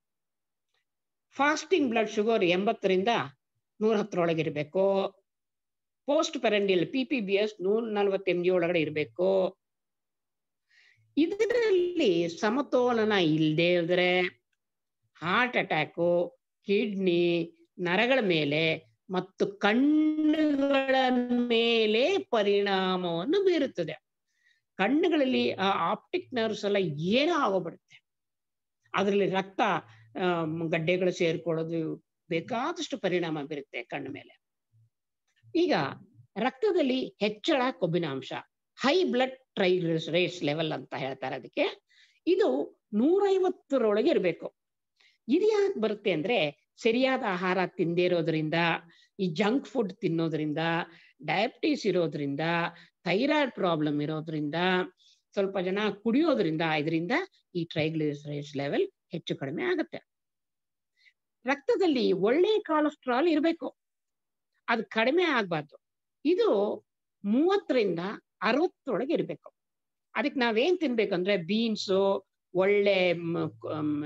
Speaker 2: ಫಾಸ್ಟಿಂಗ್ ಬ್ಲಡ್ ಶುಗರ್ 80ರಿಂದ 110 ಇರಬೇಕು. ಪೋಸ್ಟ್ ಪೆರಂಡಿಯಲ್ PPBS 140 mg ಒಳಗಡೆ ಇರಬೇಕು. ಇದರಲ್ಲಿ ಸಮತೋಲನ ಇಲ್ಲದೆ ಇದ್ರೆ ಹಾರ್ಟ್ ಅಟ್ಯಾಕು, ಕಿಡ್ನಿ, ನರಗಳ ಮೇಲೆ ಮತ್ತು ಕಣ್ಣುಗಳ ಮೇಲೆ ಪರಿಣಾಮವನ್ನು ಬೀರುತ್ತದೆ. ಕಣ್ಣುಗಳಲ್ಲಿ ಆ ಆಪ್ಟಿಕ್ ನರ್ವ್ಸ್ ಎಲ್ಲ ಏನೋ ಆಗೋಗ್ಬಿಡುತ್ತೆ. ಅದರಲ್ಲಿ ರಕ್ತ ಗಡ್ಡೆಗಳು ಸೇರ್ಕೊಳ್ಳೋದು, ಬೇಕಾದಷ್ಟು ಪರಿಣಾಮ ಬೀರುತ್ತೆ ಕಣ್ಣು ಮೇಲೆ. ಈಗ ರಕ್ತದಲ್ಲಿ ಹೆಚ್ಚಳ ಕೊಬ್ಬಿನಾಂಶ, ಹೈ ಬ್ಲಡ್ ಟ್ರೈಗ್ಲಿಸರೈಡ್ಸ್ ಲೆವೆಲ್ ಅಂತ ಹೇಳ್ತಾರೆ ಅದಕ್ಕೆ. ಇದು 150 ಇರಬೇಕು. ಇದು ಯಾಕೆ ಬರುತ್ತೆ ಅಂದ್ರೆ ಸರಿಯಾದ ಆಹಾರ ತಿಂದೇ ಇರೋದ್ರಿಂದ, ಈ ಜಂಕ್ ಫುಡ್ ತಿನ್ನೋದ್ರಿಂದ, ಡಯಾಬಿಟೀಸ್ ಇರೋದ್ರಿಂದ, ಥೈರಾಯ್ಡ್ ಪ್ರಾಬ್ಲಮ್ ಇರೋದ್ರಿಂದ, ಸ್ವಲ್ಪ ಜನ ಕುಡಿಯೋದ್ರಿಂದ, ಇದರಿಂದ ಈ ಟ್ರೈಗ್ಲಿಸರೈಡ್ಸ್ ಲೆವೆಲ್ ಹೆಚ್ಚು ಕಡಿಮೆ ಆಗುತ್ತೆ. ರಕ್ತದಲ್ಲಿ ಒಳ್ಳೆ ಕೊಲೆಸ್ಟ್ರಾಲ್ ಇರಬೇಕು, ಅದು ಕಡಿಮೆ ಆಗ್ಬಾರ್ದು. ಇದು 30ರಿಂದ 60 ಇರಬೇಕು. ಅದಕ್ಕೆ ನಾವೇನ್ ತಿನ್ಬೇಕಂದ್ರೆ ಬೀನ್ಸು, ಒಳ್ಳೆ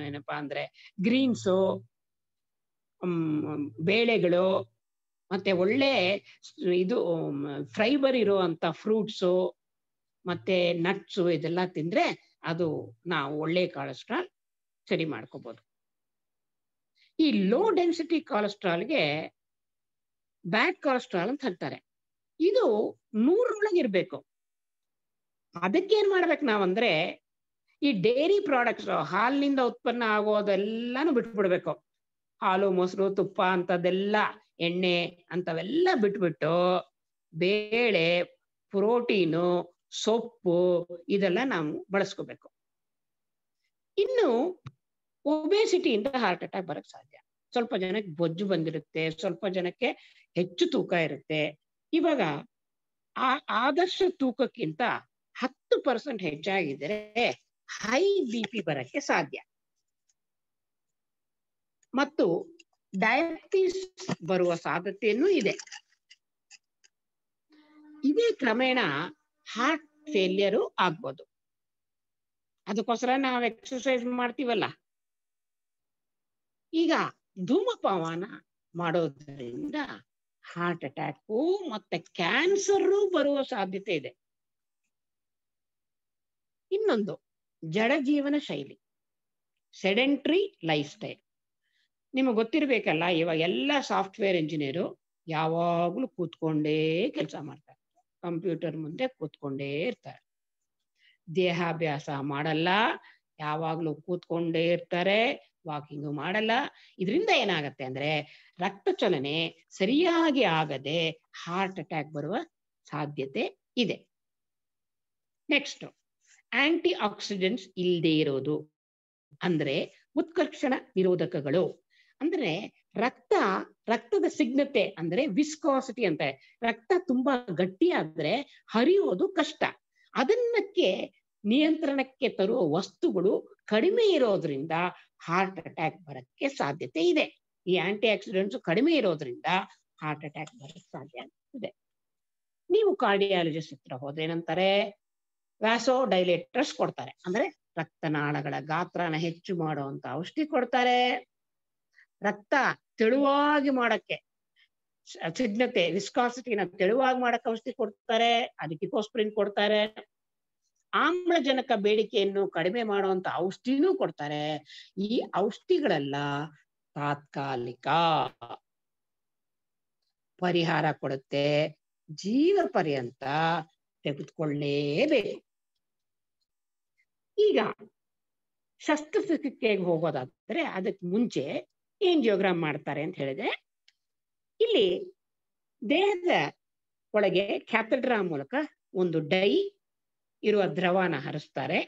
Speaker 2: ಏನಪ್ಪಾ ಅಂದ್ರೆ ಗ್ರೀನ್ಸು, ಬೇಳೆಗಳು, ಮತ್ತೆ ಒಳ್ಳೆ ಇದು ಫೈಬರ್ ಇರುವಂತ ಫ್ರೂಟ್ಸು ಮತ್ತೆ ನಟ್ಸು, ಇದೆಲ್ಲ ತಿಂದ್ರೆ ಅದು ನಾವು ಒಳ್ಳೆ ಕೊಲೆಸ್ಟ್ರಾಲ್ ಸರಿ ಮಾಡ್ಕೋಬಹುದು. ಈ ಲೋ ಡೆನ್ಸಿಟಿ ಕೊಲೆಸ್ಟ್ರಾಲ್ಗೆ ಬ್ಯಾಡ್ ಕೊಲೆಸ್ಟ್ರಾಲ್ ಅಂತ ಹೇಳ್ತಾರೆ. ಇದು 100 ಇರ್ಬೇಕು. ಅದಕ್ಕೇನ್ ಮಾಡ್ಬೇಕು ನಾವಂದ್ರೆ ಈ ಡೈರಿ ಪ್ರಾಡಕ್ಟ್ಸ್, ಹಾಲಿನಿಂದ ಉತ್ಪನ್ನ ಆಗೋದೆಲ್ಲಾನು ಬಿಟ್ಬಿಡ್ಬೇಕು. ಹಾಲು, ಮೊಸರು, ತುಪ್ಪ ಅಂತದೆಲ್ಲ, ಎಣ್ಣೆ ಅಂತವೆಲ್ಲ ಬಿಟ್ಬಿಟ್ಟು ಬೇಳೆ, ಪ್ರೋಟೀನು, ಸೊಪ್ಪು ಇದೆಲ್ಲ ನಾವು ಬಳಸ್ಕೋಬೇಕು. ಇನ್ನು ಒಬೇಸಿಟಿಯಿಂದ ಹಾರ್ಟ್ ಅಟ್ಯಾಕ್ ಬರಕ್ ಸಾಧ್ಯ. ಸ್ವಲ್ಪ ಜನಕ್ಕೆ ಬೊಜ್ಜು ಬಂದಿರುತ್ತೆ, ಸ್ವಲ್ಪ ಜನಕ್ಕೆ ಹೆಚ್ಚು ತೂಕ ಇರುತ್ತೆ. ಇವಾಗ ಆದರ್ಶ ತೂಕಕ್ಕಿಂತ 10% ಹೆಚ್ಚಾಗಿದ್ರೆ ಹೈ BP ಬರಕ್ಕೆ ಸಾಧ್ಯ. ಮತ್ತು ಡಯಾಬಿಟಿಸ್ ಬರುವ ಸಾಧ್ಯತೆಯೂ ಇದೆ. ಇದೇ ಕ್ರಮೇಣ ಹಾರ್ಟ್ ಫೇಲ್ಯೂರು ಆಗ್ಬೋದು. ಅದಕ್ಕೋಸ್ಕರ ನಾವು ಎಕ್ಸರ್ಸೈಸ್ ಮಾಡ್ತೀವಲ್ಲ. ಈಗ ಧೂಮಪಾನ ಮಾಡೋದ್ರಿಂದ ಹಾರ್ಟ್ ಅಟ್ಯಾಕು ಮತ್ತೆ ಕ್ಯಾನ್ಸರ್ ಬರುವ ಸಾಧ್ಯತೆ ಇದೆ. ಇನ್ನೊಂದು ಜಡ ಜೀವನ ಶೈಲಿ, ಸೆಡೆಂಟ್ರಿ ಲೈಫ್ ಸ್ಟೈಲ್. ನಿಮಗೆ ಗೊತ್ತಿರ್ಬೇಕಲ್ಲ, ಇವಾಗ ಎಲ್ಲ ಸಾಫ್ಟ್ವೇರ್ ಇಂಜಿನಿಯರು ಯಾವಾಗ್ಲೂ ಕೂತ್ಕೊಂಡೇ ಕೆಲಸ ಮಾಡ್ತಾರೆ, ಕಂಪ್ಯೂಟರ್ ಮುಂದೆ ಕೂತ್ಕೊಂಡೇ ಇರ್ತಾರೆ, ದೇಹಾಭ್ಯಾಸ ಮಾಡಲ್ಲ, ಯಾವಾಗ್ಲೂ ಕೂತ್ಕೊಂಡೇ ಇರ್ತಾರೆ, ವಾಕಿಂಗು ಮಾಡಲ್ಲ. ಇದರಿಂದ ಏನಾಗತ್ತೆ ಅಂದ್ರೆ ರಕ್ತ ಚಲನೆ ಸರಿಯಾಗಿ ಆಗದೆ ಹಾರ್ಟ್ ಅಟ್ಯಾಕ್ ಬರುವ ಸಾಧ್ಯತೆ ಇದೆ. ನೆಕ್ಸ್ಟ್, ಆಂಟಿ ಆಕ್ಸಿಡೆಂಟ್ಸ್ ಇಲ್ಲದೆ ಇರೋದು, ಅಂದ್ರೆ ಉತ್ಕರ್ಷಣ ನಿರೋಧಕಗಳು. ಅಂದ್ರೆ ರಕ್ತದ ಸಿಗ್ನತೆ ಅಂದ್ರೆ ವಿಸ್ಕಾಸಿಟಿ ಅಂತ. ರಕ್ತ ತುಂಬಾ ಗಟ್ಟಿಯಾದ್ರೆ ಹರಿಯೋದು ಕಷ್ಟ. ಅದನ್ನಕ್ಕೆ ನಿಯಂತ್ರಣಕ್ಕೆ ತರುವ ವಸ್ತುಗಳು ಕಡಿಮೆ ಇರೋದ್ರಿಂದ ಹಾರ್ಟ್ ಅಟ್ಯಾಕ್ ಬರಕ್ಕೆ ಸಾಧ್ಯತೆ ಇದೆ. ಈ ಆಂಟಿ ಆಕ್ಸಿಡೆಂಟ್ಸ್ ಕಡಿಮೆ ಇರೋದ್ರಿಂದ ಹಾರ್ಟ್ ಅಟ್ಯಾಕ್ ಬರಕ್ಕೆ ಸಾಧ್ಯ ಇದೆ. ನೀವು ಕಾರ್ಡಿಯಾಲಜಿಸ್ಟ್ ಹತ್ರ ಹೋದೇನಂತಾರೆ, ವ್ಯಾಸೋ ಡೈಲೇಟರ್ಸ್ ಕೊಡ್ತಾರೆ, ಅಂದ್ರೆ ರಕ್ತನಾಳಗಳ ಗಾತ್ರನ ಹೆಚ್ಚು ಮಾಡುವಂತ ಔಷಧಿ ಕೊಡ್ತಾರೆ. ರಕ್ತ ತೆಳುವಾಗಿ ಮಾಡಕ್ಕೆ, ಸಿಗ್ನತೆ ವಿಸ್ಕಾಸಿಟಿನ ತೆಳುವಾಗಿ ಮಾಡಕ್ಕೆ ಔಷಧಿ ಕೊಡ್ತಾರೆ, ಅದಕ್ಕೆ ಇಕೋಸ್ಪ್ರಿನ್ ಕೊಡ್ತಾರೆ. ಆಮ್ಲಜನಕ ಬೇಡಿಕೆಯನ್ನು ಕಡಿಮೆ ಮಾಡುವಂತ ಔಷಧಿನೂ ಕೊಡ್ತಾರೆ. ಈ ಔಷಧಿಗಳೆಲ್ಲ ತಾತ್ಕಾಲಿಕ, ಪರಿಹಾರ ಕೊಡುತ್ತೆ, ಜೀವ ಪರ್ಯಂತ ತೆಗೆದುಕೊಳ್ಳೇಬೇಕು. ಈಗ ಶಸ್ತ್ರಚಿಕಿತ್ಸೆಗೆ ಹೋಗೋದಾದ್ರೆ ಅದಕ್ಕೆ ಮುಂಚೆ ಏಂಜಿಯೋಗ್ರಾಮ್ ಮಾಡ್ತಾರೆ ಅಂತ ಹೇಳಿದ್ರೆ, ಇಲ್ಲಿ ದೇಹದ ಒಳಗೆ ಕ್ಯಾಥೆಡ್ರಾ ಮೂಲಕ ಒಂದು ಡೈ ಇರುವ ದ್ರವನ ಹರಿಸ್ತಾರೆ.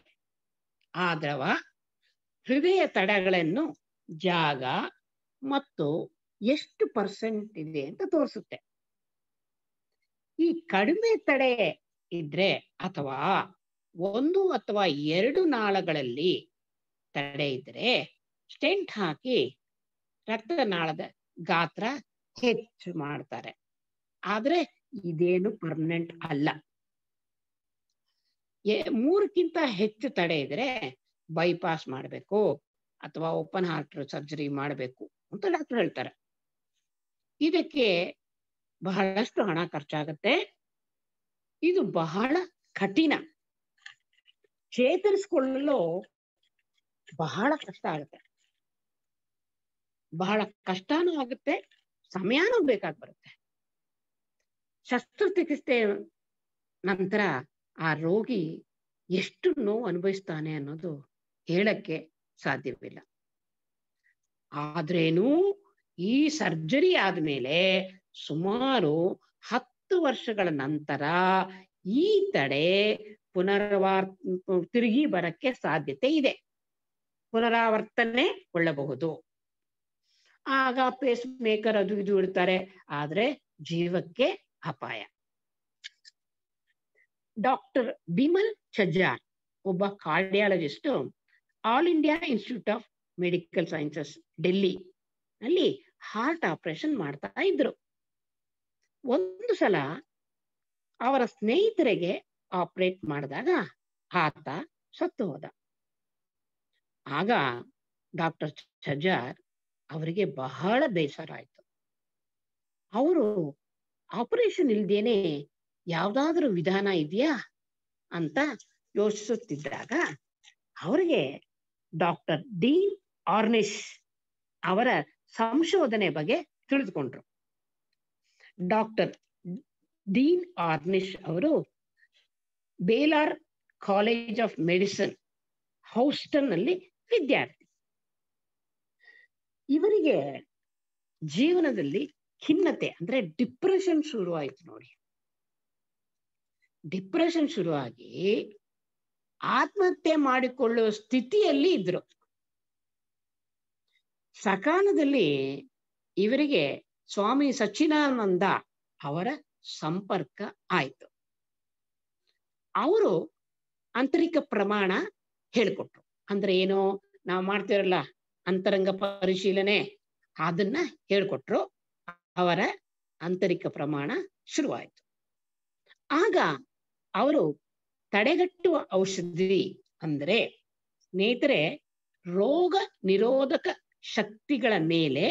Speaker 2: ಆ ದ್ರವ ಹೃದಯ ತಡೆಗಳನ್ನು ಜಾಗ ಮತ್ತು ಎಷ್ಟು % ಇದೆ ಅಂತ ತೋರಿಸುತ್ತೆ. ಈ ಕಡಿಮೆ ತಡೆ ಇದ್ರೆ ಅಥವಾ 1 ಅಥವಾ 2 ನಾಳಗಳಲ್ಲಿ ತಡೆ ಇದ್ರೆ ಸ್ಟೆಂಟ್ ಹಾಕಿ ರಕ್ತನಾಳದ ಗಾತ್ರ ಹೆಚ್ಚು ಮಾಡ್ತಾರೆ. ಆದ್ರೆ ಇದೇನು ಪರ್ಮನೆಂಟ್ ಅಲ್ಲ. 3ಕ್ಕಿಂತ ಹೆಚ್ಚು ತಡೆ ಇದ್ರೆ ಬೈಪಾಸ್ ಮಾಡಬೇಕು ಅಥವಾ ಓಪನ್ ಹಾರ್ಟ್ ಸರ್ಜರಿ ಮಾಡಬೇಕು ಅಂತ ಡಾಕ್ಟರ್ ಹೇಳ್ತಾರೆ. ಇದಕ್ಕೆ ಬಹಳಷ್ಟು ಹಣ ಖರ್ಚಾಗತ್ತೆ. ಇದು ಬಹಳ ಕಠಿಣ. ಚೇತರಿಸಿಕೊಳ್ಳಲು ಬಹಳ ಕಷ್ಟ ಆಗುತ್ತೆ, ಬಹಳ ಕಷ್ಟನೂ ಆಗುತ್ತೆ, ಸಮಯನೂ ಬೇಕಾಗಿ ಬರುತ್ತೆ. ಶಸ್ತ್ರಚಿಕಿತ್ಸೆ ನಂತರ ಆ ರೋಗಿ ಎಷ್ಟು ನೋವು ಅನುಭವಿಸ್ತಾನೆ ಅನ್ನೋದು ಹೇಳಕ್ಕೆ ಸಾಧ್ಯವಿಲ್ಲ. ಆದ್ರೇನು ಈ ಸರ್ಜರಿ ಆದ್ಮೇಲೆ ಸುಮಾರು 10 ವರ್ಷಗಳ ನಂತರ ಈ ತಡೆ ತಿರುಗಿ ಬರಕ್ಕೆ ಸಾಧ್ಯತೆ ಇದೆ, ಪುನರಾವರ್ತನೆ ಕೊಳ್ಳಬಹುದು. ಆಗ ಪೇಸ್ ಮೇಕರ್ ಅದು ಇದು ಇಡ್ತಾರೆ, ಆದ್ರೆ ಜೀವಕ್ಕೆ ಅಪಾಯ. ಡಾಕ್ಟರ್ ಬಿಮಲ್ ಛಜ್ಜಾರ್ ಒಬ್ಬ cardiologist, all India institute of medical sciences Delhi ನಲ್ಲಿ ಹಾರ್ಟ್ ಆಪರೇಷನ್ ಮಾಡ್ತಾ ಇದ್ರು. ಒಂದು ಸಲ ಅವರ ಸ್ನೇಹಿತರಿಗೆ ಆಪರೇಟ್ ಮಾಡಿದಾಗ ಆತ ಸತ್ತು ಹೋದ. ಆಗ ಡಾಕ್ಟರ್ ಛಜ್ಜಾರ್ ಅವರಿಗೆ ಬಹಳ ಬೇಸರ ಆಯ್ತು. ಅವರು ಆಪರೇಷನ್ ಇಲ್ದೇನೆ ಯಾವ್ದಾದ್ರೂ ವಿಧಾನ ಇದೆಯಾ ಅಂತ ಯೋಚಿಸುತ್ತಿದ್ದಾಗ ಅವರಿಗೆ ಡಾಕ್ಟರ್ ಡೀನ್ ಆರ್ನಿಶ್ ಅವರ ಸಂಶೋಧನೆ ಬಗ್ಗೆ ತಿಳಿದುಕೊಂಡ್ರು. ಡಾಕ್ಟರ್ ಡೀನ್ ಆರ್ನಿಶ್ ಅವರು ಬೇಲಾರ್ ಕಾಲೇಜ್ ಆಫ್ ಮೆಡಿಸಿನ್ ಹೌಸ್ಟನ್ ನಲ್ಲಿ ವಿದ್ಯಾರ್ಥಿ. ಇವರಿಗೆ ಜೀವನದಲ್ಲಿ ಖಿನ್ನತೆ ಅಂದ್ರೆ ಡಿಪ್ರೆಷನ್ ಶುರುವಾಯಿತು ನೋಡಿ. ಡಿಪ್ರೆಷನ್ ಶುರುವಾಗಿ ಆತ್ಮಹತ್ಯೆ ಮಾಡಿಕೊಳ್ಳುವ ಸ್ಥಿತಿಯಲ್ಲಿ ಇದ್ರು. ಸಕಾಲದಲ್ಲಿ ಇವರಿಗೆ ಸ್ವಾಮಿ ಸಚ್ಚಿದಾನಂದ ಅವರ ಸಂಪರ್ಕ ಆಯ್ತು. ಅವರು ಆಂತರಿಕ ಪ್ರಮಾಣ ಹೇಳ್ಕೊಟ್ರು. ಅಂದ್ರೆ ಏನೋ ನಾವು ಮಾಡ್ತಿರಲ್ಲ ಅಂತರಂಗ ಪರಿಶೀಲನೆ, ಅದನ್ನ ಹೇಳ್ಕೊಟ್ರು. ಅವರ ಆಂತರಿಕ ಪ್ರಮಾಣ ಶುರುವಾಯಿತು. ಆಗ ಅವರು ತಡೆಗಟ್ಟುವ ಔಷಧಿ ಅಂದ್ರೆ ಸ್ನೇಹಿತರೆ ರೋಗ ನಿರೋಧಕ ಶಕ್ತಿಗಳ ಮೇಲೆ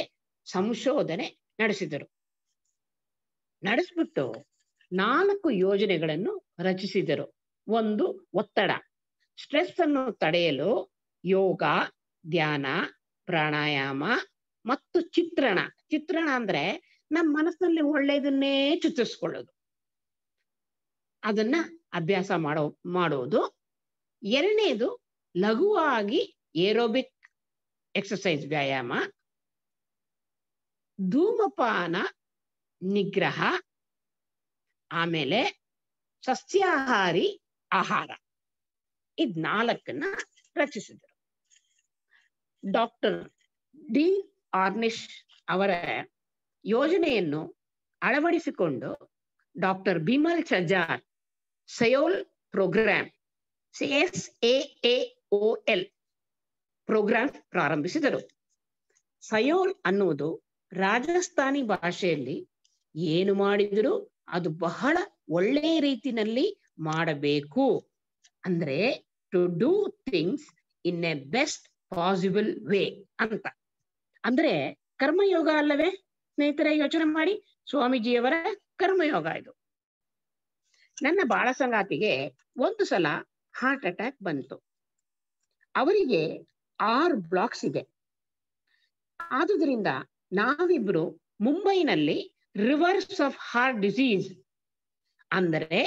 Speaker 2: ಸಂಶೋಧನೆ ನಡೆಸಿದರು. ನಡೆಸ್ಬಿಟ್ಟು 4 ಯೋಜನೆಗಳನ್ನು ರಚಿಸಿದರು. ಒಂದು, ಒತ್ತಡ, ಸ್ಟ್ರೆಸ್ ಅನ್ನು ತಡೆಯಲು ಯೋಗ, ಧ್ಯಾನ, ಪ್ರಾಣಾಯಾಮ ಮತ್ತು ಚಿತ್ರಣ. ಚಿತ್ರಣ ಅಂದ್ರೆ ನಮ್ಮ ಮನಸ್ಸಿನಲ್ಲಿ ಒಳ್ಳೆಯದನ್ನೇ ಚಿತ್ರಿಸ್ಕೊಳ್ಳೋದು, ಅದನ್ನ ಅಭ್ಯಾಸ ಮಾಡೋದು. ಎರಡನೇದು ಲಘುವಾಗಿ ಏರೋಬಿಕ್ ಎಕ್ಸರ್ಸೈಸ್, ವ್ಯಾಯಾಮ. ಧೂಮಪಾನ ನಿಗ್ರಹ. ಆಮೇಲೆ ಸಸ್ಯಾಹಾರಿ ಆಹಾರ. ಇದ್ 4 ರಚಿಸಿದರು. ಡಾಕ್ಟರ್ ಡಿ ಆರ್ನಿಶ್ ಅವರ ಯೋಜನೆಯನ್ನು ಅಳವಡಿಸಿಕೊಂಡು doctor Bimal Chhajer SAAOL program, SAAOL program ಪ್ರಾರಂಭಿಸಿದರು. ಸಯೋಲ್ ಅನ್ನುವುದು ರಾಜಸ್ಥಾನಿ ಭಾಷೆಯಲ್ಲಿ ಏನು ಮಾಡಿದರೂ ಅದು ಬಹಳ ಒಳ್ಳೆಯ ರೀತಿನಲ್ಲಿ ಮಾಡಬೇಕು ಅಂದ್ರೆ to do things in a best possible way ಅಂತ. ಅಂದ್ರೆ ಕರ್ಮಯೋಗ ಅಲ್ಲವೇ ಸ್ನೇಹಿತರೆ? ಯೋಚನೆ ಮಾಡಿ, ಸ್ವಾಮೀಜಿಯವರ ಕರ್ಮಯೋಗ ಇದು. ನನ್ನ ಬಾಳ ಸಂಗಾತಿಗೆ ಒಂದು ಸಲ ಹಾರ್ಟ್ ಅಟ್ಯಾಕ್ ಬಂತು. ಅವರಿಗೆ 6 ಬ್ಲಾಕ್ಸ್ ಇದೆ. ಆದುದರಿಂದ ನಾವಿಬ್ರು ಮುಂಬೈನಲ್ಲಿ ರಿವರ್ಸ್ ಆಫ್ ಹಾರ್ಟ್ ಡಿಸೀಸ್ ಅಂದರೆ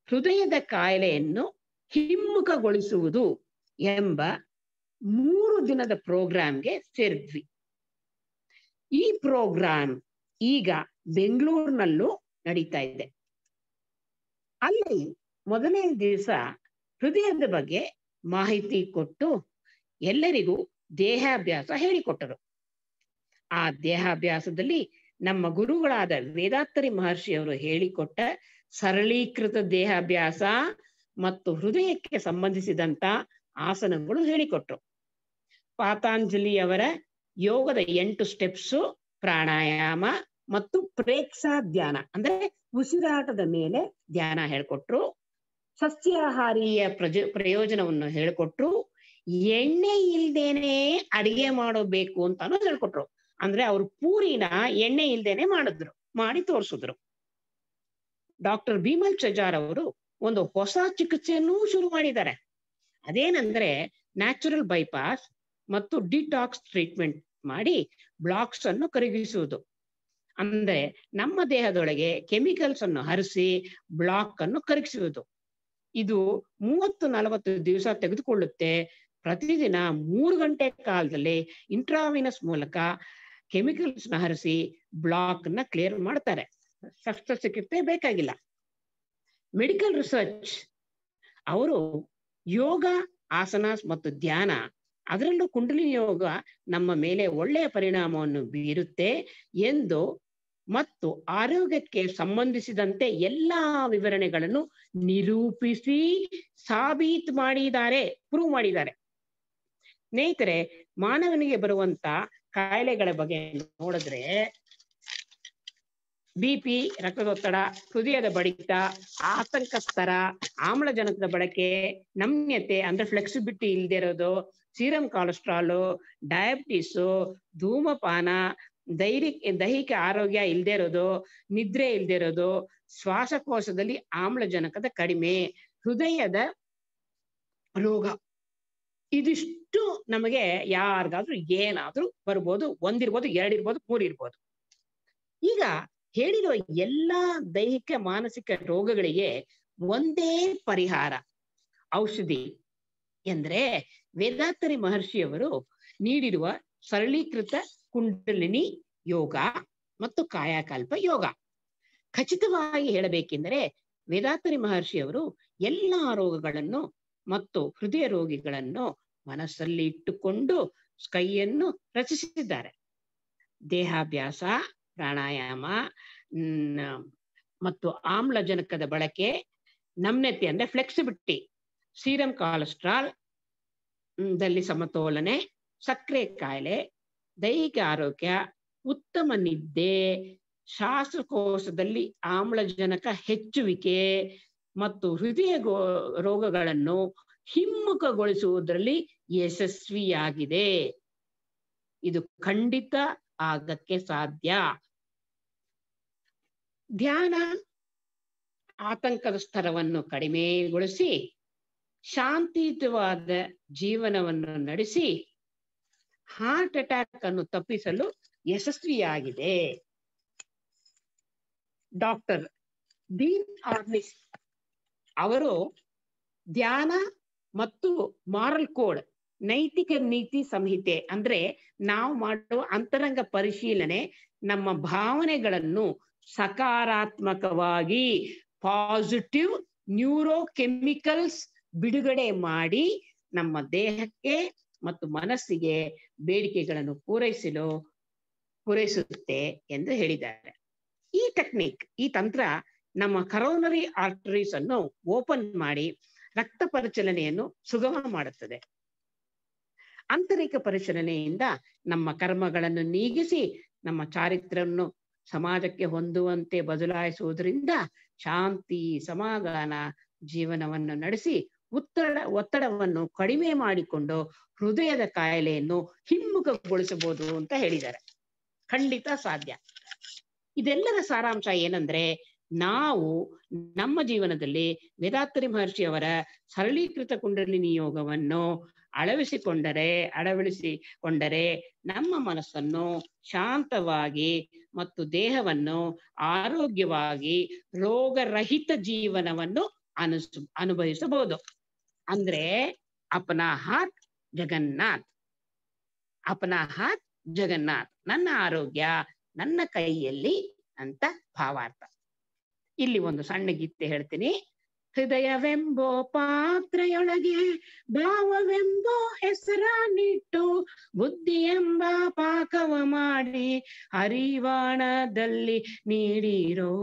Speaker 2: ಹೃದಯದ ಕಾಯಿಲೆಯನ್ನು ಹಿಮ್ಮುಖಗೊಳಿಸುವುದು ಎಂಬ 3 ದಿನದ ಪ್ರೋಗ್ರಾಂಗೆ ಸೇರಿದ್ವಿ. ಈ ಪ್ರೋಗ್ರಾಂ ಈಗ ಬೆಂಗಳೂರಿನಲ್ಲೂ ನಡೀತಾ ಇದೆ. ಅಲ್ಲಿ ಮೊದಲನೇ ದಿವಸ ಹೃದಯದ ಬಗ್ಗೆ ಮಾಹಿತಿ ಕೊಟ್ಟು ಎಲ್ಲರಿಗೂ ದೇಹಾಭ್ಯಾಸ ಹೇಳಿಕೊಟ್ಟರು. ಆ ದೇಹಾಭ್ಯಾಸದಲ್ಲಿ ನಮ್ಮ ಗುರುಗಳಾದ ವೇದಾತ್ತರಿ ಮಹರ್ಷಿಯವರು ಹೇಳಿಕೊಟ್ಟ ಸರಳೀಕೃತ ದೇಹಾಭ್ಯಾಸ ಮತ್ತು ಹೃದಯಕ್ಕೆ ಸಂಬಂಧಿಸಿದಂತ ಆಸನಗಳು ಹೇಳಿಕೊಟ್ರು. ಪಾತಾಂಜಲಿಯವರ ಯೋಗದ 8 ಸ್ಟೆಪ್ಸು, ಪ್ರಾಣಾಯಾಮ ಮತ್ತು ಪ್ರೇಕ್ಷಾ ಧ್ಯಾನ ಅಂದ್ರೆ ಉಸಿರಾಟದ ಮೇಲೆ ಧ್ಯಾನ ಹೇಳ್ಕೊಟ್ರು. ಸಸ್ಯಾಹಾರಿಯ ಪ್ರಯೋಜನವನ್ನು ಹೇಳ್ಕೊಟ್ರು. ಎಣ್ಣೆ ಇಲ್ದೇನೆ ಅಡಿಗೆ ಮಾಡಬೇಕು ಅಂತಾನು ಹೇಳ್ಕೊಟ್ರು. ಅಂದ್ರೆ ಅವ್ರು ಪೂರಿನ ಎಣ್ಣೆ ಇಲ್ದೇನೆ ಮಾಡಿ ತೋರಿಸಿದ್ರು. ಡಾಕ್ಟರ್ ಬಿಮಲ್ ಚಜಾರ್ ಅವರು ಒಂದು ಹೊಸ ಚಿಕಿತ್ಸೆಯನ್ನೂ ಶುರು ಮಾಡಿದ್ದಾರೆ. ಅದೇನಂದ್ರೆ ನ್ಯಾಚುರಲ್ ಬೈಪಾಸ್ ಮತ್ತು ಡಿಟಾಕ್ಸ್ ಟ್ರೀಟ್ಮೆಂಟ್ ಮಾಡಿ ಬ್ಲಾಕ್ಸ್ ಅನ್ನು ಕರಗಿಸುವುದು. ಅಂದ್ರೆ ನಮ್ಮ ದೇಹದೊಳಗೆ ಕೆಮಿಕಲ್ಸ್ ಅನ್ನು ಹರಿಸಿ ಬ್ಲಾಕ್ ಅನ್ನು ಕರಗಿಸುವುದು. ಇದು 30-40 ದಿವಸ ತೆಗೆದುಕೊಳ್ಳುತ್ತೆ. ಪ್ರತಿದಿನ 3 ಗಂಟೆ ಕಾಲದಲ್ಲಿ ಇಂಟ್ರಾವಿನಸ್ ಮೂಲಕ ಕೆಮಿಕಲ್ಸ್ ನ ಹರಿಸಿ ಬ್ಲಾಕ್ ನ ಕ್ಲಿಯರ್ ಮಾಡ್ತಾರೆ. ಶಸ್ತ್ರಚಿಕಿತ್ಸೆ ಬೇಕಾಗಿಲ್ಲ. ಮೆಡಿಕಲ್ ರಿಸರ್ಚ್ ಅವರು ಯೋಗ, ಆಸನಾಸ್ ಮತ್ತು ಧ್ಯಾನ, ಅದರಲ್ಲೂ ಕುಂಡಲಿನಿ ಯೋಗ ನಮ್ಮ ಮೇಲೆ ಒಳ್ಳೆಯ ಪರಿಣಾಮವನ್ನು ಬೀರುತ್ತೆ ಎಂದು ಮತ್ತು ಆರೋಗ್ಯಕ್ಕೆ ಸಂಬಂಧಿಸಿದಂತೆ ಎಲ್ಲಾ ವಿವರಣೆಗಳನ್ನು ನಿರೂಪಿಸಿ ಸಾಬೀತು ಮಾಡಿದ್ದಾರೆ, ಪ್ರೂವ್ ಮಾಡಿದ್ದಾರೆ. ಸ್ನೇಹಿತರೆ, ಮಾನವನಿಗೆ ಬರುವಂತ ಕಾಯಿಲೆಗಳ ಬಗ್ಗೆ ನೋಡಿದ್ರೆ BP, ರಕ್ತದೊತ್ತಡ, ಹೃದಯದ ಬಡಿತ, ಆತಂಕ ಸ್ತರ, ಆಮ್ಲಜನಕದ ಬಳಕೆ, ನಮ್ಯತೆ ಅಂದ್ರೆ ಫ್ಲೆಕ್ಸಿಬಿಲಿಟಿ ಇಲ್ಲದೆ ಇರೋದು, ಸೀರಮ್ ಕೊಲೆಸ್ಟ್ರಾಲು, ಡಯಾಬಿಟಿಸು, ಧೂಮಪಾನ, ದೈಹಿಕ ಆರೋಗ್ಯ ಇಲ್ಲದೆ ಇರೋದು, ನಿದ್ರೆ ಇಲ್ಲದೆ ಇರೋದು, ಶ್ವಾಸಕೋಶದಲ್ಲಿ ಆಮ್ಲಜನಕದ ಕಡಿಮೆ, ಹೃದಯದ ರೋಗ, ಇದಿಷ್ಟು ನಮಗೆ ಯಾರಿಗಾದ್ರೂ ಏನಾದ್ರೂ ಬರ್ಬೋದು. 1 ಇರ್ಬೋದು, 2 ಇರ್ಬೋದು, 3 ಇರ್ಬೋದು. ಈಗ ಹೇಳಿರೋ ಎಲ್ಲಾ ದೈಹಿಕ ಮಾನಸಿಕ ರೋಗಗಳಿಗೆ ಒಂದೇ ಪರಿಹಾರ, ಔಷಧಿ ಎಂದ್ರೆ ವೇದಾಂತರಿ ಮಹರ್ಷಿಯವರು ನೀಡಿರುವ ಸರಳೀಕೃತ ಕುಂಡಲಿನಿ ಯೋಗ ಮತ್ತು ಕಾಯಕಲ್ಪ ಯೋಗ. ಖಚಿತವಾಗಿ ಹೇಳಬೇಕೆಂದರೆ ವೇದಾಂತರಿ ಮಹರ್ಷಿಯವರು ಎಲ್ಲಾ ರೋಗಗಳನ್ನು ಮತ್ತು ಹೃದಯ ರೋಗಿಗಳನ್ನು ಮನಸ್ಸಲ್ಲಿ ಇಟ್ಟುಕೊಂಡು ಕೈಯನ್ನು ರಚಿಸಿದ್ದಾರೆ. ದೇಹಾಭ್ಯಾಸ, ಪ್ರಾಣಾಯಾಮ ಮತ್ತು ಆಮ್ಲಜನಕದ ಬಳಕೆ, ನಮ್ಯತೆ ಅಂದ್ರೆ ಫ್ಲೆಕ್ಸಿಬಿಲಿಟಿ, ಸೀರಮ್ ಕೊಲೆಸ್ಟ್ರಾಲ್ ದಲ್ಲಿ ಸಮತೋಲನೆ, ಸಕ್ಕರೆ ಕಾಯಿಲೆ, ದೈಹಿಕ ಆರೋಗ್ಯ, ಉತ್ತಮ ನಿದ್ದೆ, ಶ್ವಾಸಕೋಶದಲ್ಲಿ ಆಮ್ಲಜನಕ ಹೆಚ್ಚುವಿಕೆ ಮತ್ತು ಹೃದಯ ರೋಗಗಳನ್ನು ಹಿಮ್ಮುಖಗೊಳಿಸುವುದರಲ್ಲಿ ಯಶಸ್ವಿಯಾಗಿದೆ. ಇದು ಖಂಡಿತ ಆಗಕ್ಕೆ ಸಾಧ್ಯ. ಧ್ಯಾನ ಆತಂಕದ ಸ್ತರವನ್ನು ಕಡಿಮೆಗೊಳಿಸಿ ಶಾಂತಿಯುತವಾದ ಜೀವನವನ್ನು ನಡೆಸಿ ಹಾರ್ಟ್ ಅಟ್ಯಾಕ್ ಅನ್ನು ತಪ್ಪಿಸಲು ಯಶಸ್ವಿಯಾಗಿದೆ. ಡಾಕ್ಟರ್ ಡೀನ್ ಆರ್ನಿಸ್ ಅವರು ಧ್ಯಾನ ಮತ್ತು ಮಾರಲ್ ಕೋಡ್, ನೈತಿಕ ನೀತಿ ಸಂಹಿತೆ ಅಂದ್ರೆ ನಾವು ಮಾಡುವ ಅಂತರಂಗ ಪರಿಶೀಲನೆ ನಮ್ಮ ಭಾವನೆಗಳನ್ನು ಸಕಾರಾತ್ಮಕವಾಗಿ ಪಾಸಿಟಿವ್ ನ್ಯೂರೋಕೆಮಿಕಲ್ಸ್ ಬಿಡುಗಡೆ ಮಾಡಿ ನಮ್ಮ ದೇಹಕ್ಕೆ ಮತ್ತು ಮನಸ್ಸಿಗೆ ಬೇಡಿಕೆಗಳನ್ನು ಪೂರೈಸುತ್ತೆ ಎಂದು ಹೇಳಿದ್ದಾರೆ. ಈ ಟೆಕ್ನಿಕ್, ಈ ತಂತ್ರ ನಮ್ಮ ಕರೋನರಿ ಆರ್ಟರೀಸ್ ಅನ್ನು ಓಪನ್ ಮಾಡಿ ರಕ್ತ ಪರಿಚಲನೆಯನ್ನು ಸುಗಮ ಮಾಡುತ್ತದೆ. ಆಂತರಿಕ ಪರಿಶೀಲನೆಯಿಂದ ನಮ್ಮ ಕರ್ಮಗಳನ್ನು ನೀಗಿಸಿ ನಮ್ಮ ಚಾರಿತ್ರ್ಯವನ್ನು ಸಮಾಜಕ್ಕೆ ಹೊಂದುವಂತೆ ಬದಲಾಯಿಸುವುದರಿಂದ ಶಾಂತಿ, ಸಮಾಧಾನ ಜೀವನವನ್ನು ನಡೆಸಿ ಒತ್ತಡವನ್ನು ಕಡಿಮೆ ಮಾಡಿಕೊಂಡು ಹೃದಯದ ಕಾಯಿಲೆಯನ್ನು ಹಿಮ್ಮುಖಗೊಳಿಸಬಹುದು ಅಂತ ಹೇಳಿದ್ದಾರೆ. ಖಂಡಿತ ಸಾಧ್ಯ. ಇದೆಲ್ಲರ ಸಾರಾಂಶ ಏನಂದ್ರೆ, ನಾವು ನಮ್ಮ ಜೀವನದಲ್ಲಿ ವೇದಾಂತರಿ ಮಹರ್ಷಿಯವರ ಸರಳೀಕೃತ ಕುಂಡಲಿನಿ ಯೋಗವನ್ನು ಅಳವಡಿಸಿಕೊಂಡರೆ ನಮ್ಮ ಮನಸ್ಸನ್ನು ಶಾಂತವಾಗಿ ಮತ್ತು ದೇಹವನ್ನು ಆರೋಗ್ಯವಾಗಿ ರೋಗರಹಿತ ಜೀವನವನ್ನು ಅನುಭವಿಸಬಹುದು. ಅಂದ್ರೆ ಅಪನಾ ಹಾತ್ ಜಗನ್ನಾಥ್, ಅಪನಾ ಹಾತ್ ಜಗನ್ನಾಥ್, ನನ್ನ ಆರೋಗ್ಯ ನನ್ನ ಕೈಯಲ್ಲಿ ಅಂತ ಭಾವಾರ್ಥ. ಇಲ್ಲಿ ಒಂದು ಸಣ್ಣ ಗೀತೆ ಹೇಳ್ತೀನಿ. ಹೃದಯವೆಂಬೋ ಪಾತ್ರೆಯೊಳಗೆ ಭಾವವೆಂಬೋ ಹೆಸರನ್ನಿಟ್ಟು ಬುದ್ಧಿ ಎಂಬ ಪಾಕವ ಮಾಡಿ ಹರಿವಾಣದಲ್ಲಿ ನೀಡಿರೋ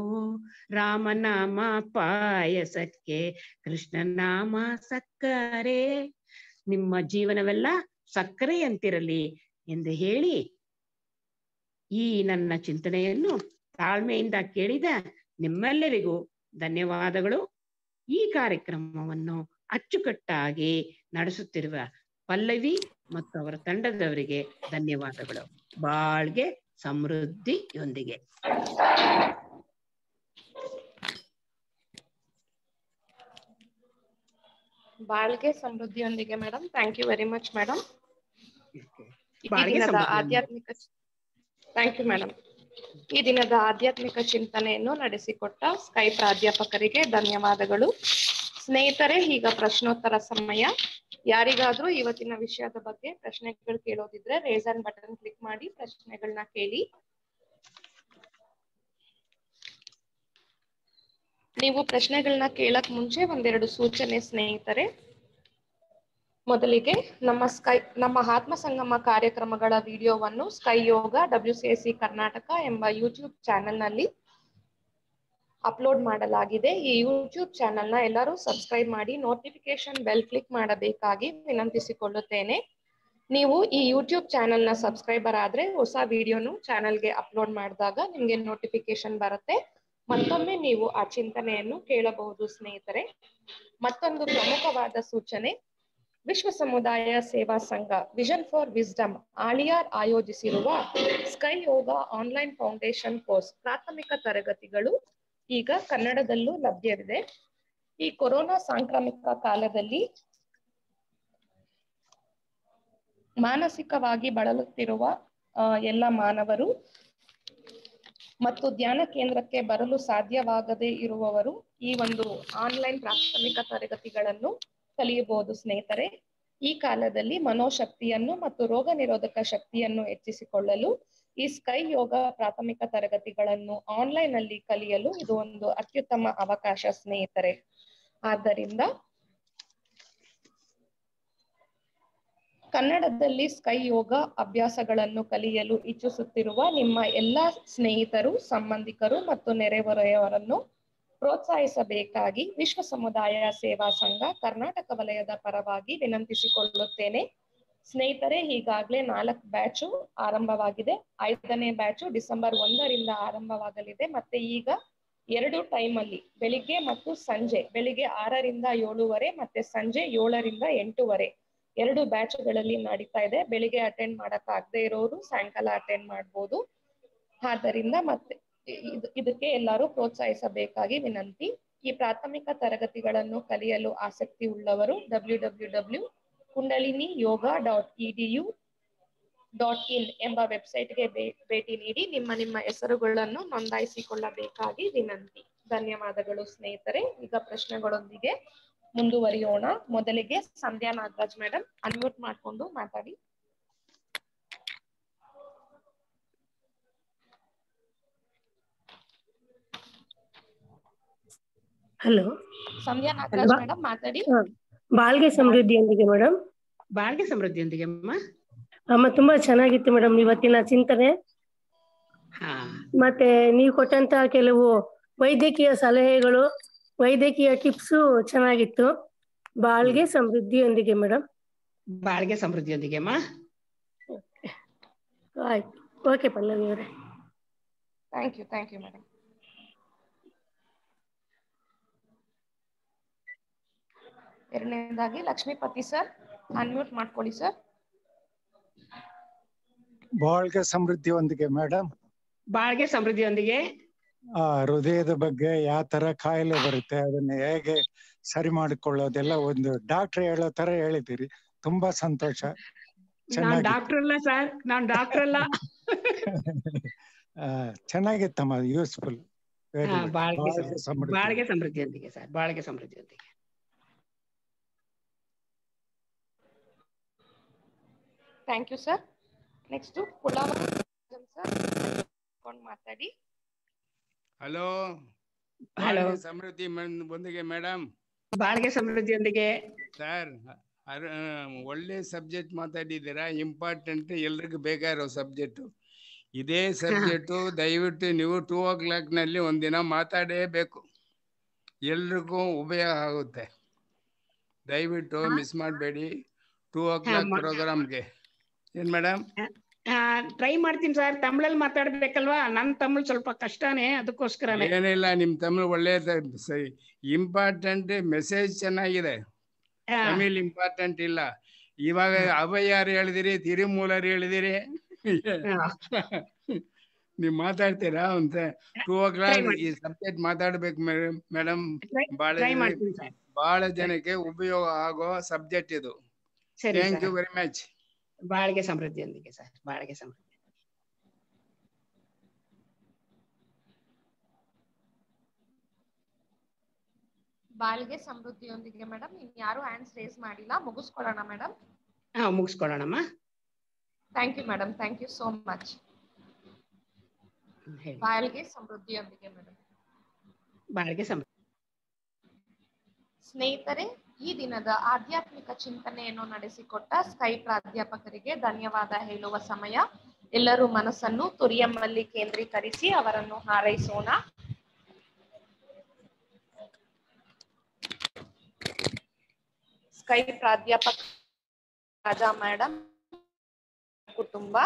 Speaker 2: ರಾಮನಾಮ ಪಾಯಸಕ್ಕೆ ಕೃಷ್ಣನಾಮ ಸಕ್ಕರೆ, ನಿಮ್ಮ ಜೀವನವೆಲ್ಲ ಸಕ್ಕರೆಯಂತಿರಲಿ ಎಂದು ಹೇಳಿ ಈ ನನ್ನ ಚಿಂತನೆಯನ್ನು ತಾಳ್ಮೆಯಿಂದ ಕೇಳಿದ ನಿಮ್ಮೆಲ್ಲರಿಗೂ ಧನ್ಯವಾದಗಳು. ಈ ಕಾರ್ಯಕ್ರಮವನ್ನು ಅಚ್ಚುಕಟ್ಟಾಗಿ ನಡೆಸುತ್ತಿರುವ ಪಲ್ಲವಿ ಮತ್ತು ಅವರ ತಂಡದವರಿಗೆ ಧನ್ಯವಾದಗಳು. ಬಾಳ್ಗೆ ಸಮೃದ್ಧಿಯೊಂದಿಗೆ.
Speaker 1: ಬಾಳ್ಗೆ ಸಮೃದ್ಧಿಯೊಂದಿಗೆ madam. Thank you very much madam. ಈ
Speaker 2: ಬಾಳ್ಗೆ
Speaker 1: ದಿನದ
Speaker 2: ಸಮೃದ್ಧಿ.
Speaker 1: ಆಧ್ಯಾತ್ಮಿಕ ಥ್ಯಾಂಕ್ ಯು ಮೇಡಮ್. ಈ ದಿನದ ಆಧ್ಯಾತ್ಮಿಕ ಚಿಂತನೆಯನ್ನು ನಡೆಸಿಕೊಟ್ಟ ಸ್ಕೈ ಪ್ರಾಧ್ಯಾಪಕರಿಗೆ ಧನ್ಯವಾದಗಳು. ಸ್ನೇಹಿತರೆ, ಈಗ ಪ್ರಶ್ನೋತ್ತರ ಸಮಯ. ಯಾರಿಗಾದ್ರೂ ಇವತ್ತಿನ ವಿಷಯದ ಬಗ್ಗೆ ಪ್ರಶ್ನೆಗಳು ಕೇಳೋದಿದ್ರೆ ರೇಸ್ ಆನ್ ಬಟನ್ ಕ್ಲಿಕ್ ಮಾಡಿ ಪ್ರಶ್ನೆಗಳನ್ನ ಕೇಳಿ. ನೀವು ಪ್ರಶ್ನೆಗಳನ್ನ ಕೇಳಕ್ ಮುಂಚೆ ಒಂದೆರಡು ಸೂಚನೆ ಸ್ನೇಹಿತರೆ. ಮೊದಲಿಗೆ ನಮ್ಮ ಆತ್ಮ ಸಂಗಮ ಕಾರ್ಯಕ್ರಮಗಳ ವಿಡಿಯೋವನ್ನು ಸ್ಕೈ ಯೋಗ WCSC ಕರ್ನಾಟಕ ಎಂಬ ಯೂಟ್ಯೂಬ್ ಚಾನೆಲ್ ನಲ್ಲಿ ಅಪ್ಲೋಡ್ ಮಾಡಲಾಗಿದೆ. ಈ ಯೂಟ್ಯೂಬ್ ಚಾನೆಲ್ ನ ಎಲ್ಲರೂ ಸಬ್ಸ್ಕ್ರೈಬ್ ಮಾಡಿ ನೋಟಿಫಿಕೇಶನ್ ಬೆಲ್ ಕ್ಲಿಕ್ ಮಾಡಬೇಕಾಗಿ ವಿನಂತಿಸಿಕೊಳ್ಳುತ್ತೇನೆ. ನೀವು ಈ ಯೂಟ್ಯೂಬ್ ಚಾನೆಲ್ ನ ಸಬ್ಸ್ಕ್ರೈಬರ್ ಆದ್ರೆ ಹೊಸ ವಿಡಿಯೋನು ಚಾನೆಲ್ಗೆ ಅಪ್ಲೋಡ್ ಮಾಡಿದಾಗ ನಿಮ್ಗೆ ನೋಟಿಫಿಕೇಶನ್ ಬರುತ್ತೆ. ಮತ್ತೊಮ್ಮೆ ನೀವು ಆ ಚಿಂತನೆಯನ್ನು ಕೇಳಬಹುದು ಸ್ನೇಹಿತರೆ. ಮತ್ತೊಂದು ಪ್ರಮುಖವಾದ ಸೂಚನೆ, ವಿಶ್ವ ಸಮುದಾಯ ಸೇವಾ ಸಂಘ ವಿಷನ್ ಫಾರ್ ವಿಸ್ಡಮ್ ಆಳಿಯಾರ್ ಆಯೋಜಿಸಿರುವ ಸ್ಕೈ ಯೋಗ ಆನ್ಲೈನ್ ಫೌಂಡೇಶನ್ ಕೋರ್ಸ್ ಪ್ರಾಥಮಿಕ ತರಗತಿಗಳು ಈಗ ಕನ್ನಡದಲ್ಲೂ ಲಭ್ಯವಿದೆ. ಈ ಕೊರೋನಾ ಸಾಂಕ್ರಾಮಿಕ ಕಾಲದಲ್ಲಿ ಮಾನಸಿಕವಾಗಿ ಬಳಲುತ್ತಿರುವ ಎಲ್ಲ ಮಾನವರು ಮತ್ತು ಧ್ಯಾನ ಕೇಂದ್ರಕ್ಕೆ ಬರಲು ಸಾಧ್ಯವಾಗದೇ ಇರುವವರು ಈ ಒಂದು ಆನ್ಲೈನ್ ಪ್ರಾಥಮಿಕ ತರಗತಿಗಳನ್ನು ಕಲಿಯಬಹುದು ಸ್ನೇಹಿತರೆ. ಈ ಕಾಲದಲ್ಲಿ ಮನೋಶಕ್ತಿಯನ್ನು ಮತ್ತು ರೋಗ ನಿರೋಧಕ ಶಕ್ತಿಯನ್ನು ಹೆಚ್ಚಿಸಿಕೊಳ್ಳಲು ಈ ಸ್ಕೈ ಯೋಗ ಪ್ರಾಥಮಿಕ ತರಗತಿಗಳನ್ನು ಆನ್ಲೈನ್ ಅಲ್ಲಿ ಕಲಿಯಲು ಇದು ಒಂದು ಅತ್ಯುತ್ತಮ ಅವಕಾಶ ಸ್ನೇಹಿತರೆ. ಆದ್ದರಿಂದ ಕನ್ನಡದಲ್ಲಿ ಸ್ಕೈ ಯೋಗ ಅಭ್ಯಾಸಗಳನ್ನು ಕಲಿಯಲು ಇಚ್ಛಿಸುತ್ತಿರುವ ನಿಮ್ಮ ಎಲ್ಲ ಸ್ನೇಹಿತರು, ಸಂಬಂಧಿಕರು ಮತ್ತು ನೆರೆಹೊರೆಯವರನ್ನು ಪ್ರೋತ್ಸಾಹಿಸಬೇಕಾಗಿ ವಿಶ್ವ ಸಮುದಾಯ ಸೇವಾ ಸಂಘ ಕರ್ನಾಟಕ ವಲಯದ ಪರವಾಗಿ ವಿನಂತಿಸಿಕೊಳ್ಳುತ್ತೇನೆ. ಸ್ನೇಹಿತರೆ, ಈಗಾಗಲೇ 4 ಬ್ಯಾಚು ಆರಂಭವಾಗಿದೆ. 5ನೇ ಬ್ಯಾಚು ಡಿಸೆಂಬರ್ 1ರಿಂದ ಆರಂಭವಾಗಲಿದೆ. ಮತ್ತೆ ಈಗ 2 ಟೈಮ್ ಅಲ್ಲಿ ಬೆಳಿಗ್ಗೆ ಮತ್ತು ಸಂಜೆ, ಬೆಳಿಗ್ಗೆ 6ರಿಂದ 7:30 ಮತ್ತೆ ಸಂಜೆ 7ರಿಂದ 8:30 2 ಬ್ಯಾಚ್ಗಳಲ್ಲಿ ನಡೀತಾ ಇದೆ. ಬೆಳಿಗ್ಗೆ ಅಟೆಂಡ್ ಮಾಡಕ್ ಆಗದೆ ಇರೋರು ಸಾಯಂಕಾಲ ಅಟೆಂಡ್ ಮಾಡ್ಬೋದು. ಆದ್ದರಿಂದ ಮತ್ತೆ ಇದಕ್ಕೆ ಎಲ್ಲರೂ ಪ್ರೋತ್ಸಾಹಿಸಬೇಕಾಗಿ ವಿನಂತಿ. ಈ ಪ್ರಾಥಮಿಕ ತರಗತಿಗಳನ್ನು ಕಲಿಯಲು ಆಸಕ್ತಿ ಉಳ್ಳವರು www.kundaliniyoga.edu.in ಎಂಬ ವೆಬ್ಸೈಟ್ಗೆ ಭೇಟಿ ನೀಡಿ ನಿಮ್ಮ ಹೆಸರುಗಳನ್ನು ನೋಂದಾಯಿಸಿಕೊಳ್ಳಬೇಕಾಗಿ ವಿನಂತಿ. ಧನ್ಯವಾದಗಳು ಸ್ನೇಹಿತರೆ. ಈಗ ಪ್ರಶ್ನೆಗಳೊಂದಿಗೆ ಮುಂದುವರಿಯೋಣ. ಮೊದಲಿಗೆ ಸಂಧ್ಯಾ ನಾಗರಾಜ್ ಮೇಡಮ್ ಅನ್ಮ್ಯೂಟ್ ಮಾಡ್ಕೊಂಡು ಮಾತಾಡಿ.
Speaker 3: ಹಲೋ,
Speaker 1: ಸಂಧ್ಯಾ ನಾಗರಾಜ್ ಮೇಡಮ್ ಮಾತಾಡಿ.
Speaker 3: ಬಾಳ್ಗೆ ಸಮೃದ್ಧಿಯೊಂದಿಗೆ ಮೇಡಮ್.
Speaker 2: ಬಾಳ್ಗೆ ಸಮೃದ್ಧಿಯೊಂದಿಗೆ
Speaker 3: ಅಮ್ಮ. ತುಂಬಾ ಚೆನ್ನಾಗಿತ್ತು ಮೇಡಮ್ ಇವತ್ತಿನ ಚಿಂತನೆ. ಮತ್ತೆ ನೀವು ಕೊಟ್ಟಂತ ಕೆಲವು ವೈದ್ಯಕೀಯ ಸಲಹೆಗಳು, ವೈದ್ಯಕೀಯ ಟಿಪ್ಸು ಚೆನ್ನಾಗಿತ್ತು. ಬಾಳ್ಗೆ ಸಮೃದ್ಧಿಯೊಂದಿಗೆ ಮೇಡಮ್.
Speaker 2: ಬಾಳ್ಗೆ ಸಮೃದ್ಧಿಯೊಂದಿಗೆ
Speaker 3: ಆಯ್ತು. ಓಕೆ ಪಲ್ಲವಿ ಅವರೇ.
Speaker 1: Thank you madam. ಎರಡನೇದಾಗಿ ಲಕ್ಷ್ಮೀಪತಿ ಸರ್ ಅನ್ಮ್ಯೂಟ್ ಮಾಡ್ಕೊಳ್ಳಿ ಸರ್.
Speaker 4: ಬಾಳ್ಗೆ ಸಮೃದ್ಧಿಯೊಂದಿಗೆ ಮೇಡಮ್.
Speaker 2: ಬಾಳ್ಗೆ ಸಮೃದ್ಧಿಯೊಂದಿಗೆ.
Speaker 4: ಹೃದಯದ ಬಗ್ಗೆ ಯಾವ ತರ ಕಾಯಿಲೆ ಬರುತ್ತೆ, ಅದನ್ನ ಹೇಗೆ ಸರಿ ಮಾಡಿಕೊಳ್ಳೋದೆಲ್ಲ ಒಂದು ಡಾಕ್ಟರ್ ಹೇಳೋ ತರ ಹೇಳಿದ್ದೀರಿ. ತುಂಬಾ ಸಂತೋಷ.
Speaker 2: ಡಾಕ್ಟರ್ ಅಲ್ಲ ಸರ್, ನಾನ್ ಡಾಕ್ಟರ್ ಅಲ್ಲ.
Speaker 4: ಚೆನ್ನಾಗಿತ್ತಮ್ಮ, ಯೂಸ್ಫುಲ್.
Speaker 2: ಬಾಳ್ಗೆ ಸಮೃದ್ಧಿಯೊಂದಿಗೆ ಸರ್, ಬಾಳ್ಗೆ ಸಮೃದ್ಧಿಯೊಂದಿಗೆ.
Speaker 1: Thank you sir. ನೆಕ್ಸ್ಟ್ ಪುಲಾವ ಸರ್ ಮಾತಾಡಿ.
Speaker 5: ಹಲೋ, ಸಮೃದ್ಧಿ ಒಂದಿಗೆ ಮೇಡಮ್.
Speaker 2: ಬಾಳ್ಗೆ ಸಮೃದ್ಧಿಯೊಂದಿಗೆ
Speaker 5: ಸರ್, ಒಳ್ಳೆ ಸಬ್ಜೆಕ್ಟ್ ಮಾತಾಡಿದ್ದೀರಾ. ಇಂಪಾರ್ಟೆಂಟ್, ಎಲ್ರಿಗೂ ಬೇಕಾಗಿರೋ ಸಬ್ಜೆಕ್ಟು ಇದೇ ಸಬ್ಜೆಕ್ಟು. ದಯವಿಟ್ಟು ನೀವು 2 o'clock ಒಂದಿನ ಮಾತಾಡೇಬೇಕು. ಎಲ್ರಿಗೂ ಉಪಯೋಗ ಆಗುತ್ತೆ. ದಯವಿಟ್ಟು ಮಿಸ್ ಮಾಡಬೇಡಿ 2 o'clock ಪ್ರೋಗ್ರಾಮ್ಗೆ. ಏನ್ ಮೇಡಮ್?
Speaker 2: ಟ್ರೈ ಮಾಡ್ತೀನಿ ಸರ್. ತಮಿಳಲ್ಲಿ ಮಾತಾಡ್ಬೇಕಲ್ವಾ? ನನ್ನ ತಮಿಳ್ ಸ್ವಲ್ಪ ಕಷ್ಟನೇ, ಅದಕ್ಕೋಸ್ಕರ.
Speaker 5: ಏನಿಲ್ಲ, ನಿಮ್ ತಮಿಳ್ ಒಳ್ಳೆ ಇಂಪಾರ್ಟೆಂಟ್ ಮೆಸೇಜ್ ಚೆನ್ನಾಗಿದೆ. ತಮಿಳ್ ಇಂಪಾರ್ಟೆಂಟ್ ಇಲ್ಲ. ಇವಾಗ ಅಭಯಾರು ಹೇಳಿದಿರಿ, ತಿರುಮೂಲರು ಹೇಳಿದಿರಿ. ನೀವ್ ಮಾತಾಡ್ತೀರಾ ಅಂತ 2 o'clock ಈ ಸಬ್ಜೆಕ್ಟ್ ಮಾತಾಡ್ಬೇಕು ಮೇಡಮ್. ಬಹಳ ಜನಕ್ಕೆ ಉಪಯೋಗ ಆಗೋ ಸಬ್ಜೆಕ್ಟ್ ಇದು. Thank you very much.
Speaker 2: ಬಾಳ್ಗೆ ಸಮೃದ್ಧಿಯೊಂದಿಗೆ ಸರ್, ಬಾಳ್ಗೆ ಸಮೃದ್ಧಿ.
Speaker 1: ಬಾಳ್ಗೆ ಸಮೃದ್ಧಿಯೊಂದಿಗೆ ಮೇಡಮ್. ಇನ್ಯಾರು ಹ್ಯಾಂಡ್ಸ್ ರೇಸ್ ಮಾಡಿಲ್ಲ, ಮುಗಿಸ್ಕೊಳ್ಳೋಣ ಮೇಡಮ್.
Speaker 2: ಮುಗಿಸ್ಕೊಳ್ಳೋಣಮ್ಮ.
Speaker 1: Thank you madam, thank you so much. ಬಾಳ್ಗೆ ಸಮೃದ್ಧಿಯೊಂದಿಗೆ ಮೇಡಮ್.
Speaker 2: ಬಾಳ್ಗೆ ಸಮೃದ್ಧಿ.
Speaker 1: ಸ್ನೇಹಿತರೆ, ಈ ದಿನದ ಆಧ್ಯಾತ್ಮಿಕ ಚಿಂತನೆಯನ್ನು ನಡೆಸಿಕೊಟ್ಟ ಸ್ಕೈ ಪ್ರಾಧ್ಯಾಪಕರಿಗೆ ಧನ್ಯವಾದ ಹೇಳುವ ಸಮಯ. ಎಲ್ಲರೂ ಮನಸ್ಸನ್ನು ತುರಿಯಮ್ಮಲ್ಲಿ ಕೇಂದ್ರೀಕರಿಸಿ ಅವರನ್ನು ಹಾರೈಸೋಣ. ಸ್ಕೈ ಪ್ರಾಧ್ಯಾಪಕ ರಾಜಾ ಮೇಡಮ್ ಕುಟುಂಬ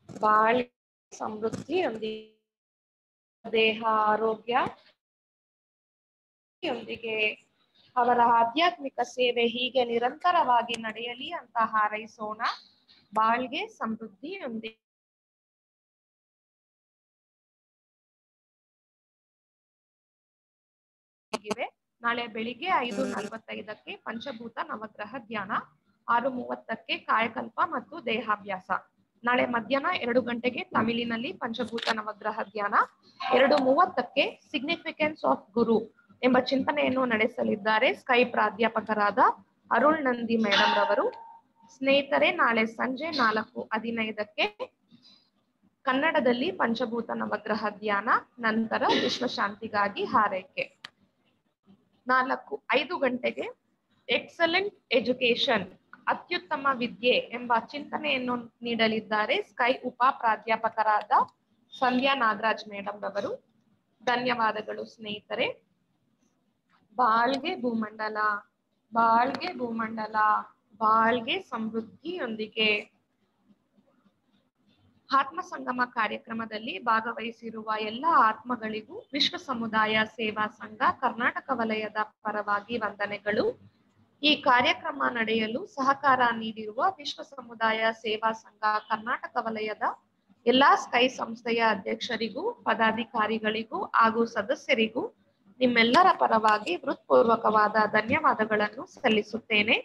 Speaker 1: ಬಾಳಿ ಸಮೃದ್ಧಿಯೊಂದಿಗೆ, ದೇಹ ಆರೋಗ್ಯದೊಂದಿಗೆ ಅವರ ಆಧ್ಯಾತ್ಮಿಕ ಸೇವೆ ಹೀಗೆ ನಿರಂತರವಾಗಿ ನಡೆಯಲಿ ಅಂತ ಹಾರೈಸೋಣ. ಬಾಳ್ಗೆ ಸಮೃದ್ಧಿಯೊಂದಿಗೆ. ನಾಳೆ ಬೆಳಿಗ್ಗೆ 5:45ಕ್ಕೆ ಪಂಚಭೂತ ನವಗ್ರಹ ಧ್ಯಾನ, 6:30ಕ್ಕೆ ಕಾಯಕಲ್ಪ ಮತ್ತು ದೇಹಾಭ್ಯಾಸ. ನಾಳೆ ಮಧ್ಯಾಹ್ನ 2 ಗಂಟೆಗೆ ತಮಿಳಿನಲ್ಲಿ ಪಂಚಭೂತ ನವಗ್ರಹ ಧ್ಯಾನ, 2:30ಕ್ಕೆ ಸಿಗ್ನಿಫಿಕೆನ್ಸ್ ಆಫ್ ಗುರು ಎಂಬ ಚಿಂತನೆಯನ್ನು ನಡೆಸಲಿದ್ದಾರೆ ಸ್ಕೈ ಪ್ರಾಧ್ಯಾಪಕರಾದ ಅರುಳ್ ನಂದಿ ಮೇಡಮ್ ರವರು. ಸ್ನೇಹಿತರೆ, ನಾಳೆ ಸಂಜೆ 4:15ಕ್ಕೆ ಕನ್ನಡದಲ್ಲಿ ಪಂಚಭೂತ ನವಗ್ರಹ ಧ್ಯಾನ, ನಂತರ ವಿಶ್ವಶಾಂತಿಗಾಗಿ ಹಾರೈಕೆ. 5 ಗಂಟೆಗೆ ಎಕ್ಸಲೆಂಟ್ ಎಜುಕೇಶನ್, ಅತ್ಯುತ್ತಮ ವಿದ್ಯೆ ಎಂಬ ಚಿಂತನೆಯನ್ನು ನೀಡಲಿದ್ದಾರೆ ಸ್ಕೈ ಉಪ ಪ್ರಾಧ್ಯಾಪಕರಾದ ಸಂಧ್ಯಾ ನಾಗರಾಜ್ ಮೇಡಮ್ ರವರು. ಧನ್ಯವಾದಗಳು ಸ್ನೇಹಿತರೆ. ಬಾಳ್ಗೆ ಭೂಮಂಡಲ, ಬಾಳ್ಗೆ ಭೂಮಂಡಲ, ಬಾಳ್ಗೆ ಸಮೃದ್ಧಿಯೊಂದಿಗೆ. ಆತ್ಮ ಸಂಗಮ ಕಾರ್ಯಕ್ರಮದಲ್ಲಿ ಭಾಗವಹಿಸಿರುವ ಎಲ್ಲ ಆತ್ಮಗಳಿಗೂ ವಿಶ್ವ ಸಮುದಾಯ ಸೇವಾ ಸಂಘ ಕರ್ನಾಟಕ ವಲಯದ ಪರವಾಗಿ ವಂದನೆಗಳು. ಈ ಕಾರ್ಯಕ್ರಮ ನಡೆಯಲು ಸಹಕಾರ ನೀಡಿರುವ ವಿಶ್ವ ಸಮುದಾಯ ಸೇವಾ ಸಂಘ ಕರ್ನಾಟಕ ವಲಯದ ಎಲ್ಲಾ ಸ್ಕೈ ಸಂಸ್ಥೆಯ ಅಧ್ಯಕ್ಷರಿಗೂ, ಪದಾಧಿಕಾರಿಗಳಿಗೂ ಹಾಗೂ ಸದಸ್ಯರಿಗೂ ನಿಮ್ಮೆಲ್ಲರ ಪರವಾಗಿ ಹೃತ್ಪೂರ್ವಕವಾದ ಧನ್ಯವಾದಗಳನ್ನು ಸಲ್ಲಿಸುತ್ತೇನೆ.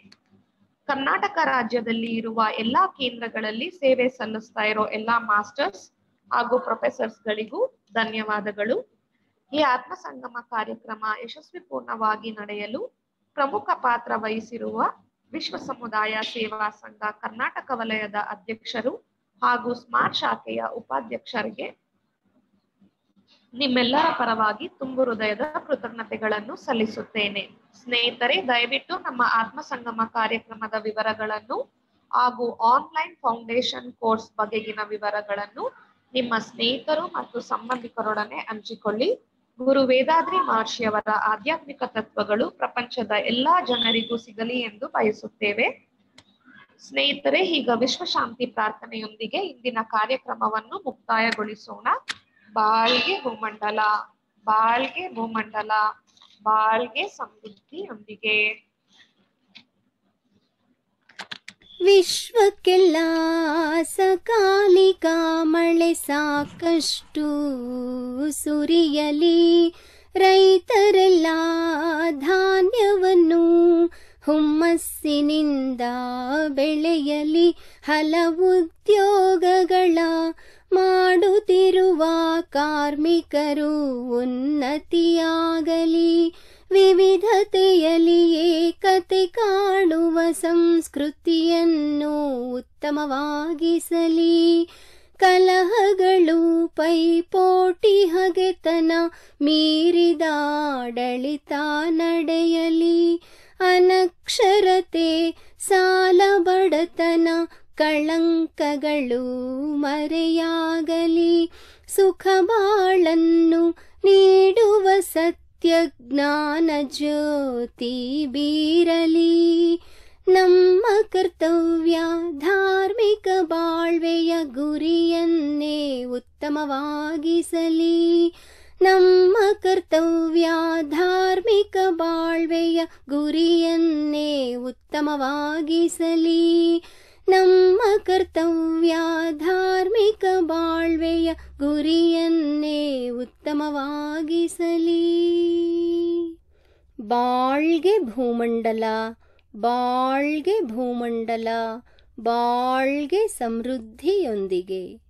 Speaker 1: ಕರ್ನಾಟಕ ರಾಜ್ಯದಲ್ಲಿ ಇರುವ ಎಲ್ಲಾ ಕೇಂದ್ರಗಳಲ್ಲಿ ಸೇವೆ ಸಲ್ಲಿಸ್ತಾ ಇರೋ ಎಲ್ಲಾ ಮಾಸ್ಟರ್ಸ್ ಹಾಗೂ ಪ್ರೊಫೆಸರ್ಸ್ಗಳಿಗೂ ಧನ್ಯವಾದಗಳು. ಈ ಆತ್ಮ ಸಂಗಮ ಕಾರ್ಯಕ್ರಮ ಯಶಸ್ವಿ ಪೂರ್ಣವಾಗಿ ನಡೆಯಲು ಪ್ರಮುಖ ಪಾತ್ರ ವಹಿಸಿರುವ ವಿಶ್ವ ಸಮುದಾಯ ಸೇವಾ ಸಂಘ ಕರ್ನಾಟಕ ವಲಯದ ಅಧ್ಯಕ್ಷರು ಹಾಗೂ ಸ್ಮಾರ್ಟ್ ಶಾಖೆಯ ಉಪಾಧ್ಯಕ್ಷರಿಗೆ ನಿಮ್ಮೆಲ್ಲರ ಪರವಾಗಿ ತುಂಬು ಹೃದಯದ ಕೃತಜ್ಞತೆಗಳನ್ನು ಸಲ್ಲಿಸುತ್ತೇನೆ. ಸ್ನೇಹಿತರೆ, ದಯವಿಟ್ಟು ನಮ್ಮ ಆತ್ಮ ಸಂಗಮ ಕಾರ್ಯಕ್ರಮದ ವಿವರಗಳನ್ನು ಹಾಗೂ ಆನ್ಲೈನ್ ಫೌಂಡೇಶನ್ ಕೋರ್ಸ್ ಬಗೆಗಿನ ವಿವರಗಳನ್ನು ನಿಮ್ಮ ಸ್ನೇಹಿತರು ಮತ್ತು ಸಂಬಂಧಿಕರೊಡನೆ ಹಂಚಿಕೊಳ್ಳಿ. ಗುರು ವೇದಾದ್ರಿ ಮಹರ್ಷಿಯವರ ಆಧ್ಯಾತ್ಮಿಕ ತತ್ವಗಳು ಪ್ರಪಂಚದ ಎಲ್ಲಾ ಜನರಿಗೂ ಸಿಗಲಿ ಎಂದು ಬಯಸುತ್ತೇವೆ. ಸ್ನೇಹಿತರೆ, ಈಗ ವಿಶ್ವಶಾಂತಿ ಪ್ರಾರ್ಥನೆಯೊಂದಿಗೆ ಇಂದಿನ ಕಾರ್ಯಕ್ರಮವನ್ನು ಮುಕ್ತಾಯಗೊಳಿಸೋಣ. ಬಾಳ್ಗೆ ಭೂಮಂಡಲ, ಬಾಳ್ಗೆ ಭೂಮಂಡಲ, ಬಾಳ್ಗೆ ಸಮೃದ್ಧಿಯೊಂದಿಗೆ.
Speaker 6: ವಿಶ್ವಕ್ಕೆಲ್ಲ ಸಕಾಲಿಕ ಮಳೆ ಸಾಕಷ್ಟು ಸುರಿಯಲಿ, ರೈತರೆಲ್ಲ ಧಾನ್ಯವನ್ನು ಹುಮ್ಮಸ್ಸಿನಿಂದ ಬೆಳೆಯಲಿ, ಹಲವು ಉದ್ಯೋಗಗಳ ಮಾಡುತ್ತಿರುವ ಕಾರ್ಮಿಕರು ಉನ್ನತಿಯಾಗಲಿ, ವಿವಿಧತೆಯಲ್ಲಿ ಏಕತೆ ಕಾಣುವ ಸಂಸ್ಕೃತಿಯನ್ನು ಉತ್ತಮವಾಗಿಸಲಿ, ಕಲಹಗಳು ಪೈಪೋಟಿ ಹಗೆತನ ಮೀರಿದ ಆಡಳಿತ ನಡೆಯಲಿ, ಅನಕ್ಷರತೆ ಸಾಲ ಬಡತನ ಕಳಂಕಗಳು ಮರೆಯಾಗಲಿ, ಸುಖ ಬಾಳನ್ನು ನೀಡುವ ಸತ್ಯ ಜ್ಞಾನ ಜ್ಯೋತಿ ಬೀರಲಿ, ನಮ್ಮ ಕರ್ತವ್ಯ ಧಾರ್ಮಿಕ ಬಾಳ್ವೆಯ ಗುರಿಯನ್ನೇ ಉತ್ತಮವಾಗಿಸಲಿ, ನಮ್ಮ ಕರ್ತವ್ಯ ಧಾರ್ಮಿಕ ಬಾಳ್ವೆಯ ಗುರಿಯನ್ನೇ ಉತ್ತಮವಾಗಿಸಲಿ. ನಮ್ಮ ಕರ್ತವ್ಯ ಧಾರ್ಮಿಕ ಬಾಳ್ವೆಯ ಗುರಿಯನ್ನೇ ಉತ್ತಮವಾಗಿಸಲಿ. ಬಾಳ್ಗೆ ಭೂಮಂಡಲ, ಬಾಳ್ಗೆ ಭೂಮಂಡಲ, ಬಾಳ್ಗೆ ಸಮೃದ್ಧಿಯೊಂದಿಗೆ.